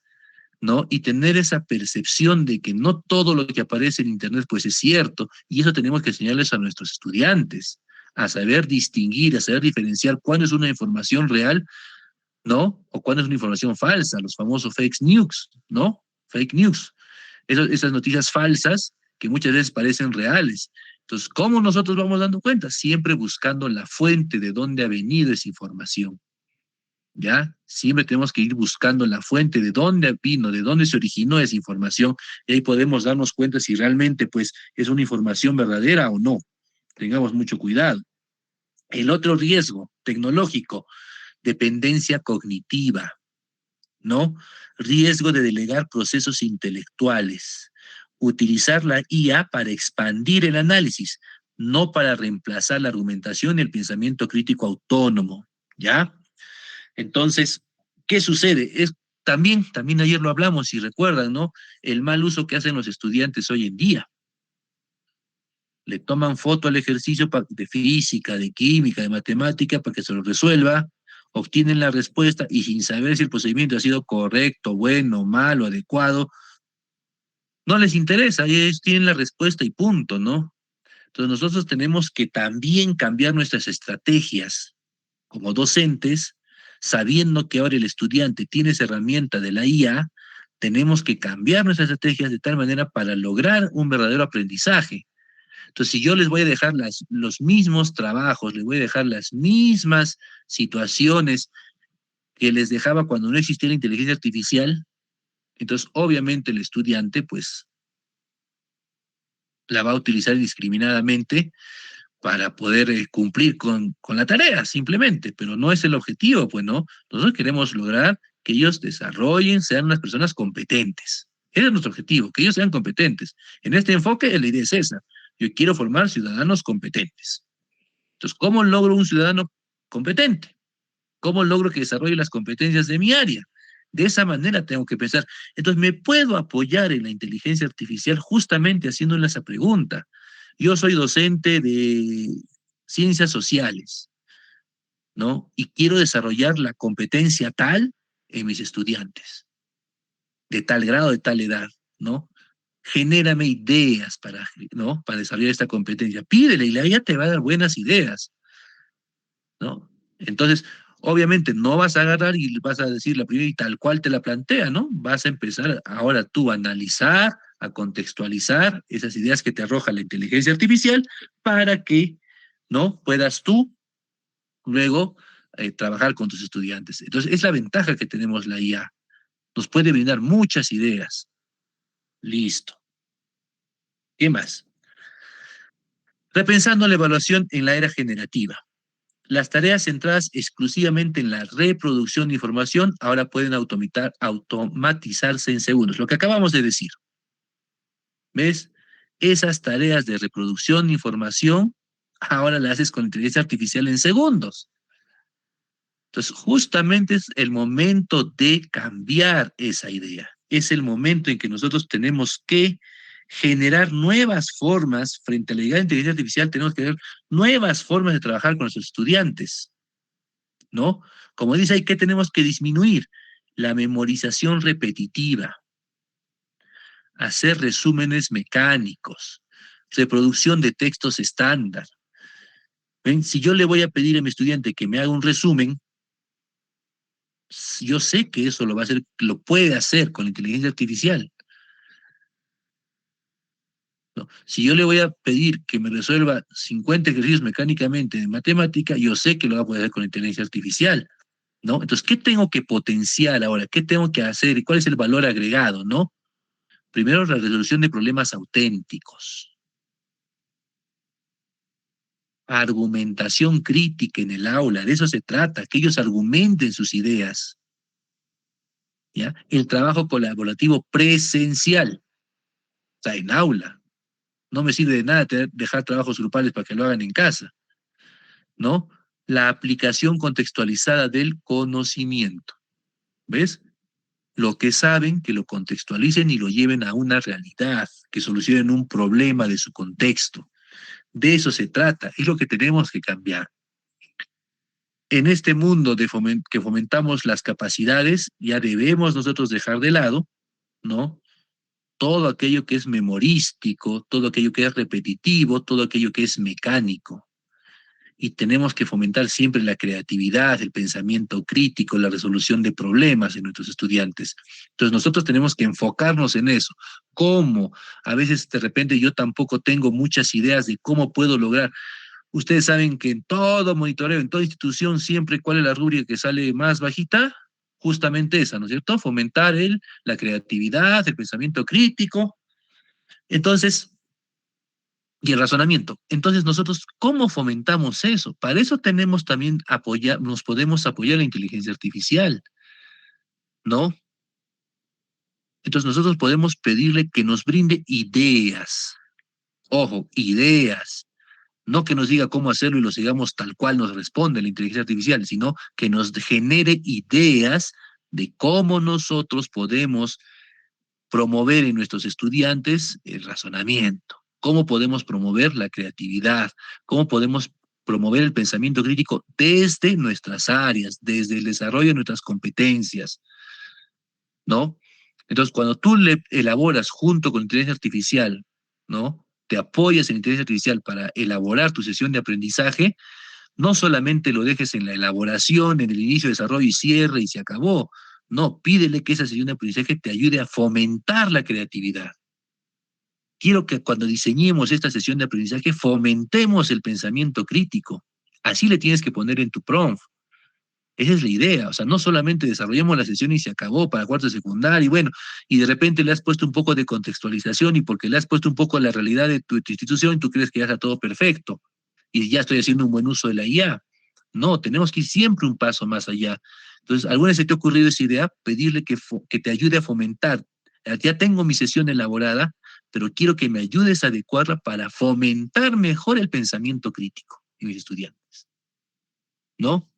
¿no? Y tener esa percepción de que no todo lo que aparece en Internet pues es cierto, y eso tenemos que enseñarles a nuestros estudiantes, a saber distinguir, a saber diferenciar cuándo es una información real, ¿no? O cuándo es una información falsa, los famosos fake news, ¿no? Fake news. Esas noticias falsas que muchas veces parecen reales. Entonces, ¿cómo nosotros vamos dando cuenta? Siempre buscando la fuente de dónde ha venido esa información. ¿Ya? Siempre tenemos que ir buscando la fuente de dónde vino, de dónde se originó esa información, y ahí podemos darnos cuenta si realmente pues, es una información verdadera o no. Tengamos mucho cuidado. El otro riesgo tecnológico, dependencia cognitiva, ¿no? Riesgo de delegar procesos intelectuales. Utilizar la IA para expandir el análisis, no para reemplazar la argumentación y el pensamiento crítico autónomo, ¿ya? Entonces, ¿qué sucede? También ayer lo hablamos, si recuerdan, ¿no? El mal uso que hacen los estudiantes hoy en día. Le toman foto al ejercicio de física, de química, de matemática, para que se lo resuelva, obtienen la respuesta y sin saber si el procedimiento ha sido correcto, bueno, malo, adecuado, no les interesa, ellos tienen la respuesta y punto, ¿no? Entonces nosotros tenemos que también cambiar nuestras estrategias como docentes, sabiendo que ahora el estudiante tiene esa herramienta de la IA, tenemos que cambiar nuestras estrategias de tal manera para lograr un verdadero aprendizaje. Entonces, si yo les voy a dejar los mismos trabajos, les voy a dejar las mismas situaciones que les dejaba cuando no existía la inteligencia artificial, Entonces, obviamente el estudiante, pues, la va a utilizar indiscriminadamente para poder cumplir con la tarea, simplemente, pero no es el objetivo, pues, ¿no? Nosotros queremos lograr que ellos desarrollen, sean unas personas competentes. Ese es nuestro objetivo, que ellos sean competentes. En este enfoque, la idea es esa. Yo quiero formar ciudadanos competentes. Entonces, ¿cómo logro un ciudadano competente? ¿Cómo logro que desarrolle las competencias de mi área? De esa manera tengo que pensar. Entonces, me puedo apoyar en la inteligencia artificial justamente haciéndole esa pregunta. Yo soy docente de ciencias sociales, ¿no? Y quiero desarrollar la competencia tal en mis estudiantes, de tal grado, de tal edad, ¿no? Genérame ideas para, ¿no? Para desarrollar esta competencia. Pídele y la IA te va a dar buenas ideas, ¿no? Entonces, obviamente no vas a agarrar y vas a decir la primera y tal cual te la plantea, ¿no? Vas a empezar ahora tú a analizar, a contextualizar esas ideas que te arroja la inteligencia artificial para que, ¿no? Puedas tú luego trabajar con tus estudiantes. Entonces, es la ventaja que tenemos la IA. Nos puede brindar muchas ideas. Listo. ¿Qué más? Repensando la evaluación en la era generativa. Las tareas centradas exclusivamente en la reproducción de información ahora pueden automatizarse en segundos. Lo que acabamos de decir. ¿Ves? Esas tareas de reproducción de información ahora las haces con inteligencia artificial en segundos. Entonces, justamente es el momento de cambiar esa idea. Es el momento en que nosotros tenemos que generar nuevas formas, frente a la idea de inteligencia artificial, tenemos que ver nuevas formas de trabajar con nuestros estudiantes, ¿no? Como dice ahí, ¿qué tenemos que disminuir? La memorización repetitiva, hacer resúmenes mecánicos, reproducción de textos estándar. ¿Ven? Si yo le voy a pedir a mi estudiante que me haga un resumen, yo sé que eso lo va a hacer, lo puede hacer con la inteligencia artificial. ¿No? Si yo le voy a pedir que me resuelva 50 ejercicios mecánicamente de matemática, yo sé que lo va a poder hacer con la inteligencia artificial, ¿no? Entonces, ¿qué tengo que potenciar ahora? ¿Qué tengo que hacer? ¿Y cuál es el valor agregado, no? Primero, la resolución de problemas auténticos. Argumentación crítica en el aula, de eso se trata, que ellos argumenten sus ideas. ¿Ya? El trabajo colaborativo presencial, o sea, en aula. No me sirve de nada dejar trabajos grupales para que lo hagan en casa, ¿no? La aplicación contextualizada del conocimiento. ¿Ves? Lo que saben, que lo contextualicen y lo lleven a una realidad, que solucionen un problema de su contexto. De eso se trata, es lo que tenemos que cambiar. En este mundo que fomentamos las capacidades, ya debemos nosotros dejar de lado, ¿no? Todo aquello que es memorístico, todo aquello que es repetitivo, todo aquello que es mecánico. Y tenemos que fomentar siempre la creatividad, el pensamiento crítico, la resolución de problemas en nuestros estudiantes. Entonces nosotros tenemos que enfocarnos en eso. ¿Cómo? A veces de repente yo tampoco tengo muchas ideas de cómo puedo lograr. Ustedes saben que en todo monitoreo, en toda institución, siempre cuál es la rúbrica que sale más bajita, justamente esa, ¿no es cierto? Fomentar la creatividad, el pensamiento crítico. Entonces, y el razonamiento. Entonces, nosotros, ¿cómo fomentamos eso? Para eso tenemos también nos podemos apoyar la inteligencia artificial, ¿no? Entonces, nosotros podemos pedirle que nos brinde ideas. Ojo, ideas. No que nos diga cómo hacerlo y lo sigamos tal cual nos responde la inteligencia artificial, sino que nos genere ideas de cómo nosotros podemos promover en nuestros estudiantes el razonamiento, cómo podemos promover la creatividad, cómo podemos promover el pensamiento crítico desde nuestras áreas, desde el desarrollo de nuestras competencias, ¿no? Entonces, cuando tú le elaboras junto con inteligencia artificial, ¿no? Te apoyas en inteligencia artificial para elaborar tu sesión de aprendizaje, no solamente lo dejes en la elaboración, en el inicio, desarrollo y cierre y se acabó. No, pídele que esa sesión de aprendizaje te ayude a fomentar la creatividad. Quiero que cuando diseñemos esta sesión de aprendizaje fomentemos el pensamiento crítico. Así le tienes que poner en tu prompt. Esa es la idea, o sea, no solamente desarrollamos la sesión y se acabó para cuarto de secundaria, y bueno, y de repente le has puesto un poco de contextualización y porque le has puesto un poco a la realidad de tu institución, tú crees que ya está todo perfecto y ya estoy haciendo un buen uso de la IA. No, tenemos que ir siempre un paso más allá. Entonces, ¿alguna vez se te ha ocurrido esa idea? Pedirle que te ayude a fomentar. Ya tengo mi sesión elaborada, pero quiero que me ayudes a adecuarla para fomentar mejor el pensamiento crítico en mis estudiantes, ¿no?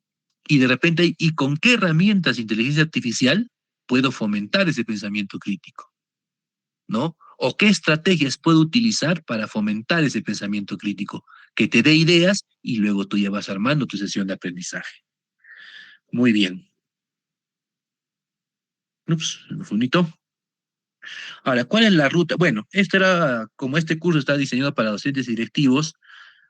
Y de repente, ¿y con qué herramientas de inteligencia artificial puedo fomentar ese pensamiento crítico? ¿No? ¿O qué estrategias puedo utilizar para fomentar ese pensamiento crítico? Que te dé ideas y luego tú ya vas armando tu sesión de aprendizaje. Muy bien. Ups, me fue bonito. Ahora, ¿cuál es la ruta? Bueno, como este curso está diseñado para docentes y directivos,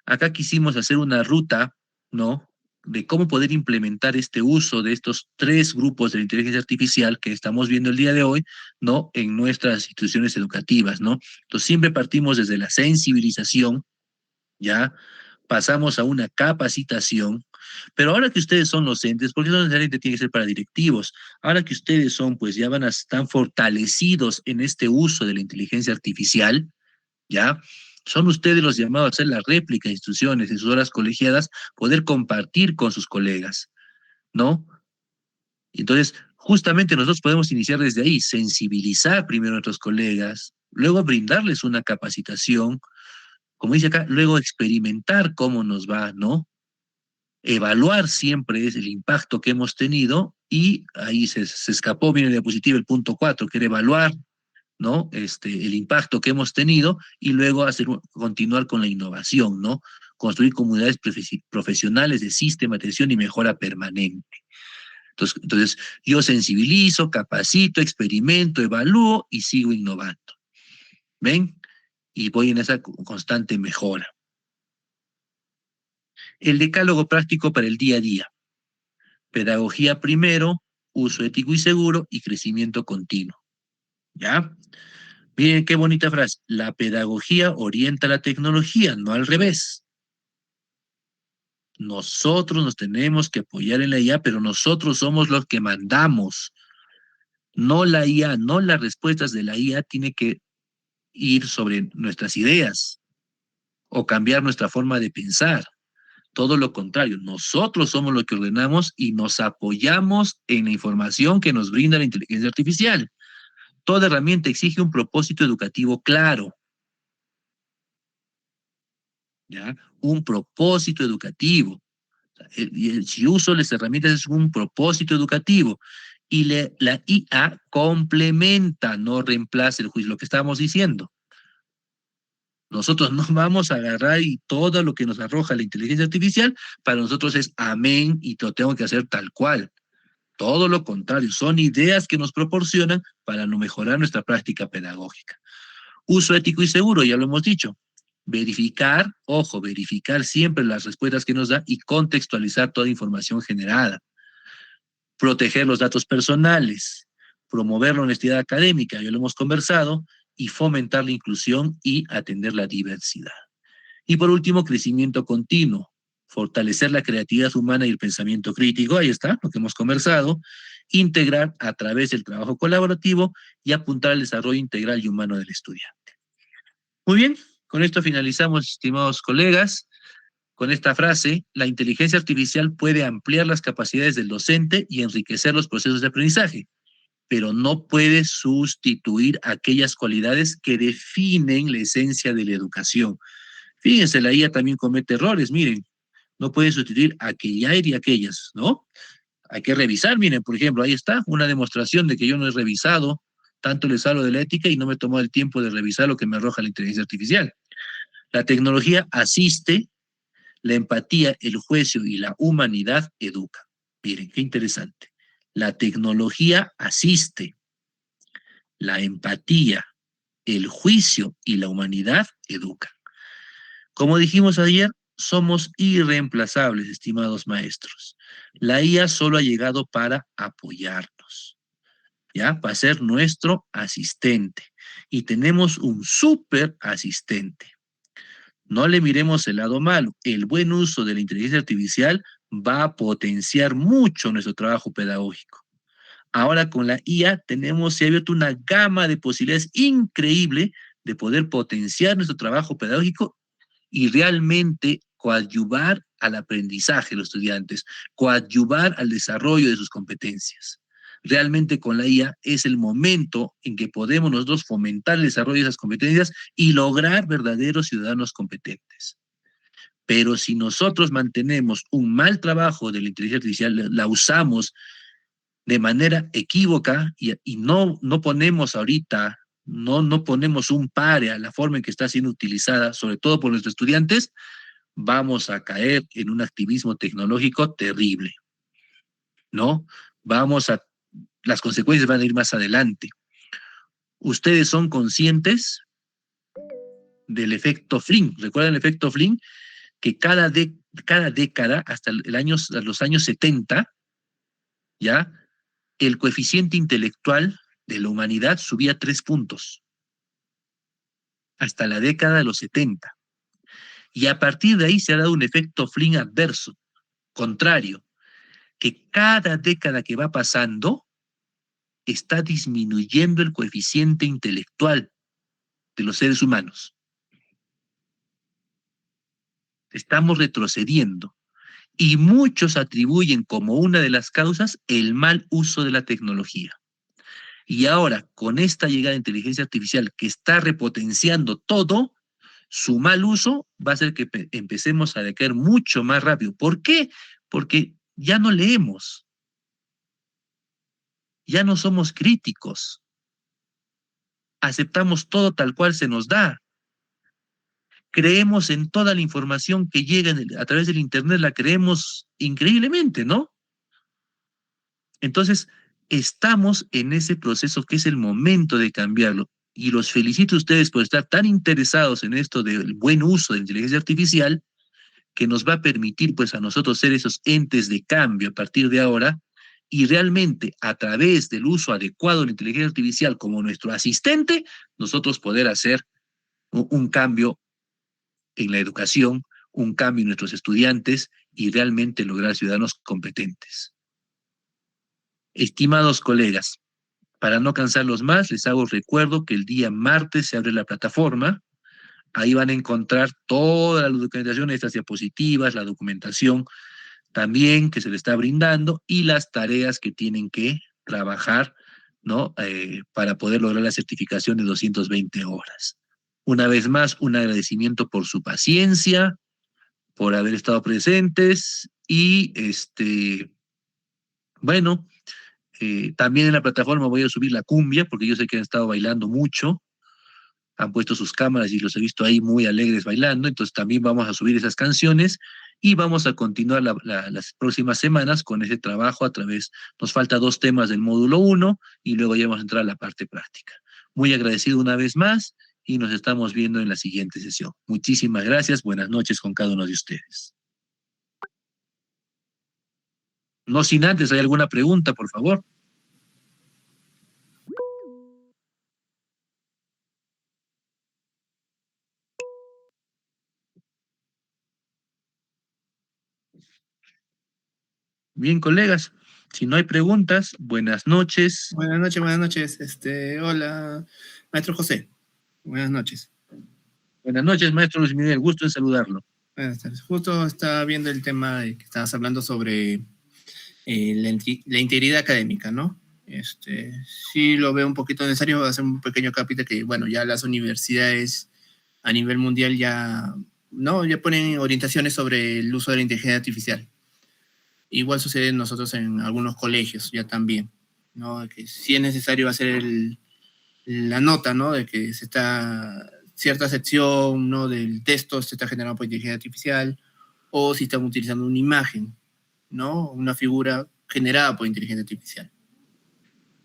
acá quisimos hacer una ruta, ¿no? De cómo poder implementar este uso de estos 3 grupos de la inteligencia artificial que estamos viendo el día de hoy, ¿no? En nuestras instituciones educativas, ¿no? Entonces siempre partimos desde la sensibilización, ¿ya? Pasamos a una capacitación, pero ahora que ustedes son docentes, porque eso no necesariamente tiene que ser para directivos, ahora que ustedes son, pues ya están fortalecidos en este uso de la inteligencia artificial, ¿ya? Son ustedes los llamados a hacer la réplica de instituciones, en sus horas colegiadas, poder compartir con sus colegas, ¿no? Entonces, justamente nosotros podemos iniciar desde ahí, sensibilizar primero a nuestros colegas, luego brindarles una capacitación, como dice acá, luego experimentar cómo nos va, ¿no? Evaluar siempre es el impacto que hemos tenido y ahí se escapó bien en la diapositiva el punto 4, que era evaluar, ¿no? El impacto que hemos tenido y luego continuar con la innovación, ¿no? Construir comunidades profesionales de sistematización y mejora permanente. Entonces, yo sensibilizo, capacito, experimento, evalúo y sigo innovando. ¿Ven? Y voy en esa constante mejora. El decálogo práctico para el día a día. Pedagogía primero, uso ético y seguro y crecimiento continuo. ¿Ya? Miren qué bonita frase. La pedagogía orienta la tecnología, no al revés. Nosotros nos tenemos que apoyar en la IA, pero nosotros somos los que mandamos. No la IA, no las respuestas de la IA tiene que ir sobre nuestras ideas o cambiar nuestra forma de pensar. Todo lo contrario, nosotros somos los que ordenamos y nos apoyamos en la información que nos brinda la inteligencia artificial. Toda herramienta exige un propósito educativo claro. ¿Ya? Un propósito educativo. Si uso las herramientas es un propósito educativo. Y la IA complementa, no reemplaza el juicio, lo que estábamos diciendo. Nosotros no vamos a agarrar y todo lo que nos arroja la inteligencia artificial, para nosotros es amén y lo tengo que hacer tal cual. Todo lo contrario, son ideas que nos proporcionan para no mejorar nuestra práctica pedagógica. Uso ético y seguro, ya lo hemos dicho. Verificar, ojo, verificar siempre las respuestas que nos da y contextualizar toda información generada. Proteger los datos personales, promover la honestidad académica, ya lo hemos conversado, y fomentar la inclusión y atender la diversidad. Y por último, crecimiento continuo, fortalecer la creatividad humana y el pensamiento crítico, ahí está, lo que hemos conversado, integrar a través del trabajo colaborativo y apuntar al desarrollo integral y humano del estudiante. Muy bien, con esto finalizamos, estimados colegas, con esta frase: la inteligencia artificial puede ampliar las capacidades del docente y enriquecer los procesos de aprendizaje, pero no puede sustituir aquellas cualidades que definen la esencia de la educación. Fíjense, la IA también comete errores, miren, no puede sustituir aquella y aquellas, ¿no? Hay que revisar, miren, por ejemplo, ahí está una demostración de que yo no he revisado, tanto les hablo de la ética y no me he tomado el tiempo de revisar lo que me arroja la inteligencia artificial. La tecnología asiste, la empatía, el juicio y la humanidad educan. Miren, qué interesante. La tecnología asiste, la empatía, el juicio y la humanidad educan. Como dijimos ayer, somos irreemplazables, estimados maestros. La IA solo ha llegado para apoyarnos, ¿ya? Para ser nuestro asistente. Y tenemos un súper asistente. No le miremos el lado malo. El buen uso de la inteligencia artificial va a potenciar mucho nuestro trabajo pedagógico. Ahora con la IA se ha abierto una gama de posibilidades increíble de poder potenciar nuestro trabajo pedagógico y realmente coadyuvar al aprendizaje de los estudiantes, coadyuvar al desarrollo de sus competencias. Realmente con la IA es el momento en que podemos nosotros fomentar el desarrollo de esas competencias y lograr verdaderos ciudadanos competentes. Pero si nosotros mantenemos un mal trabajo de la inteligencia artificial, la usamos de manera equívoca y no ponemos ahorita, no ponemos un pare a la forma en que está siendo utilizada, sobre todo por nuestros estudiantes, vamos a caer en un activismo tecnológico terrible, ¿no? Las consecuencias van a ir más adelante. Ustedes son conscientes del efecto Flynn. ¿Recuerdan el efecto Flynn? Que cada década, hasta los años 70, ¿ya? El coeficiente intelectual de la humanidad subía 3 puntos. Hasta la década de los 70. Y a partir de ahí se ha dado un efecto Flynn adverso, contrario, que cada década que va pasando está disminuyendo el coeficiente intelectual de los seres humanos. Estamos retrocediendo. Y muchos atribuyen como una de las causas el mal uso de la tecnología. Y ahora, con esta llegada de inteligencia artificial que está repotenciando todo, su mal uso va a hacer que empecemos a decaer mucho más rápido. ¿Por qué? Porque ya no leemos. Ya no somos críticos. Aceptamos todo tal cual se nos da. Creemos en toda la información que llega a través del Internet, la creemos increíblemente, ¿no? Entonces, estamos en ese proceso que es el momento de cambiarlo. Y los felicito a ustedes por estar tan interesados en esto del buen uso de la inteligencia artificial, que nos va a permitir pues a nosotros ser esos entes de cambio a partir de ahora, y realmente a través del uso adecuado de la inteligencia artificial como nuestro asistente, nosotros poder hacer un cambio en la educación, un cambio en nuestros estudiantes y realmente lograr ciudadanos competentes. Estimados colegas, para no cansarlos más, les hago recuerdo que el día martes se abre la plataforma. Ahí van a encontrar toda la documentación, estas diapositivas, la documentación también que se les está brindando y las tareas que tienen que trabajar, ¿no? Para poder lograr la certificación de 220 horas. Una vez más, un agradecimiento por su paciencia, por haber estado presentes y bueno, también en la plataforma voy a subir la cumbia porque yo sé que han estado bailando mucho, han puesto sus cámaras y los he visto ahí muy alegres bailando, entonces también vamos a subir esas canciones y vamos a continuar las próximas semanas con ese trabajo a través, nos falta 2 temas del módulo 1 y luego ya vamos a entrar a la parte práctica. Muy agradecido una vez más y nos estamos viendo en la siguiente sesión. Muchísimas gracias, buenas noches con cada uno de ustedes. No sin antes, ¿hay alguna pregunta, por favor? Bien, colegas, si no hay preguntas, buenas noches. Buenas noches, buenas noches. Hola, maestro José. Buenas noches. Buenas noches, maestro Luis Miguel, gusto en saludarlo. Buenas tardes. Justo estaba viendo el tema de que estabas hablando sobre la integridad académica, ¿no? Sí lo veo un poquito necesario hacer un pequeño capítulo que, bueno, ya las universidades a nivel mundial ya ponen orientaciones sobre el uso de la inteligencia artificial. Igual sucede nosotros en algunos colegios ya también, ¿no? Que sí es necesario hacer la nota, ¿no? De que cierta sección, ¿no? Del texto se está generando por inteligencia artificial, o si están utilizando una imagen, ¿no? Una figura generada por inteligencia artificial.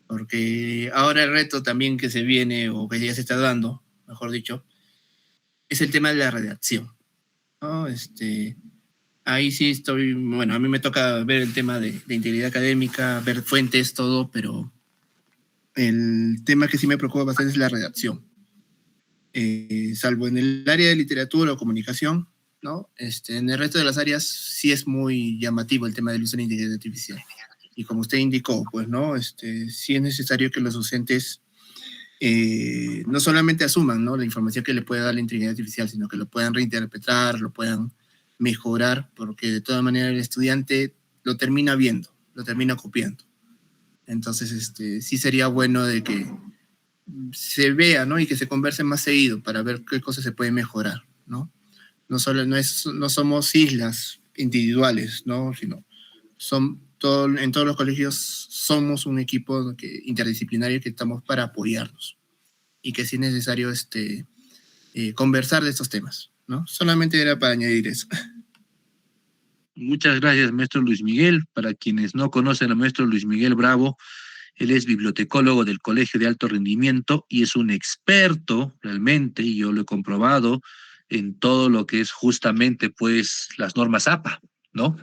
Porque ahora el reto también que se viene, o que ya se está dando, mejor dicho, es el tema de la redacción, ¿no? Ahí sí estoy, bueno, a mí me toca ver el tema de integridad académica, ver fuentes, todo, pero el tema que sí me preocupa bastante es la redacción. Salvo en el área de literatura o comunicación, ¿no? En el resto de las áreas sí es muy llamativo el tema del uso de la inteligencia artificial. Y como usted indicó, pues, ¿no? Sí es necesario que los docentes no solamente asuman, ¿no?, la información que le puede dar la inteligencia artificial, sino que lo puedan reinterpretar, lo puedan mejorar, porque de todas maneras el estudiante lo termina viendo, lo termina copiando. Entonces, sí sería bueno de que se vea, ¿no?, y que se converse más seguido para ver qué cosas se pueden mejorar, ¿no? No somos islas individuales, ¿no?, sino en todos los colegios somos un equipo interdisciplinario que estamos para apoyarnos y que sí es necesario conversar de estos temas, ¿no? Solamente era para añadir eso. Muchas gracias, maestro Luis Miguel. Para quienes no conocen al maestro Luis Miguel Bravo, él es bibliotecólogo del Colegio de Alto Rendimiento y es un experto realmente, y yo lo he comprobado, en todo lo que es justamente pues las normas APA, ¿no?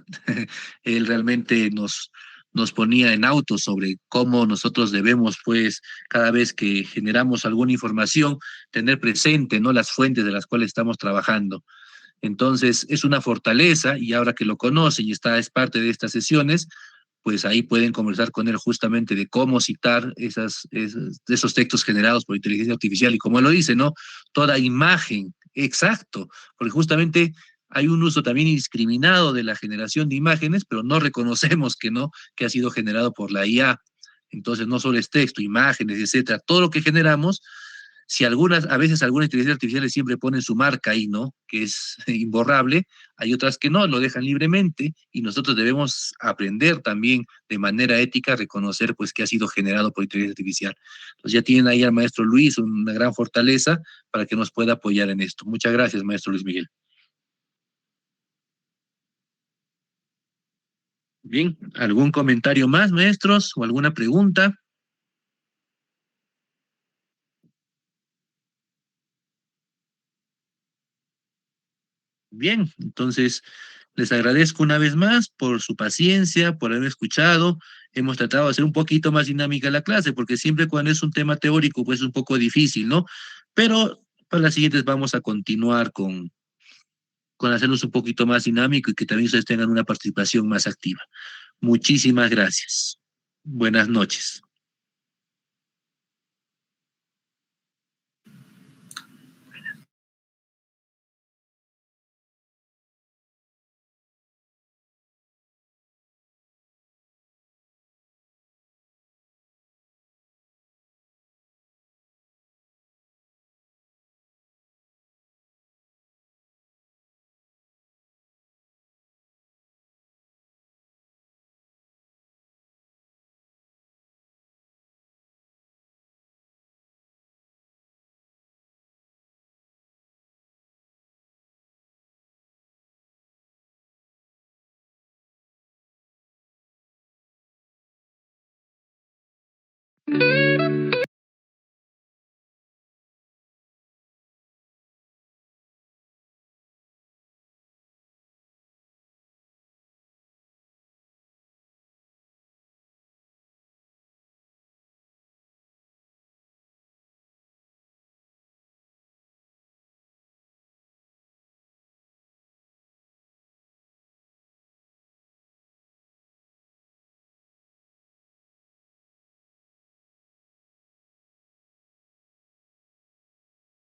Él realmente nos ponía en auto sobre cómo nosotros debemos pues cada vez que generamos alguna información tener presente, ¿no?, las fuentes de las cuales estamos trabajando. Entonces, es una fortaleza y ahora que lo conocen y es parte de estas sesiones, pues ahí pueden conversar con él justamente de cómo citar esos textos generados por inteligencia artificial. Y como él lo dice, ¿no? Toda imagen, exacto, porque justamente hay un uso también indiscriminado de la generación de imágenes, pero no reconocemos que no, que ha sido generado por la IA. Entonces, no solo es texto, imágenes, etcétera, todo lo que generamos, si a veces algunas inteligencias artificiales siempre ponen su marca ahí, ¿no?, que es imborrable, hay otras que no, lo dejan libremente y nosotros debemos aprender también de manera ética a reconocer pues que ha sido generado por inteligencia artificial. Entonces ya tienen ahí al maestro Luis una gran fortaleza para que nos pueda apoyar en esto. Muchas gracias, maestro Luis Miguel. Bien, ¿algún comentario más, maestros, o alguna pregunta? Bien, entonces les agradezco una vez más por su paciencia, por haber escuchado. Hemos tratado de hacer un poquito más dinámica la clase, porque siempre cuando es un tema teórico, pues es un poco difícil, ¿no? Pero para las siguientes vamos a continuar con hacerlos un poquito más dinámico y que también ustedes tengan una participación más activa. Muchísimas gracias. Buenas noches.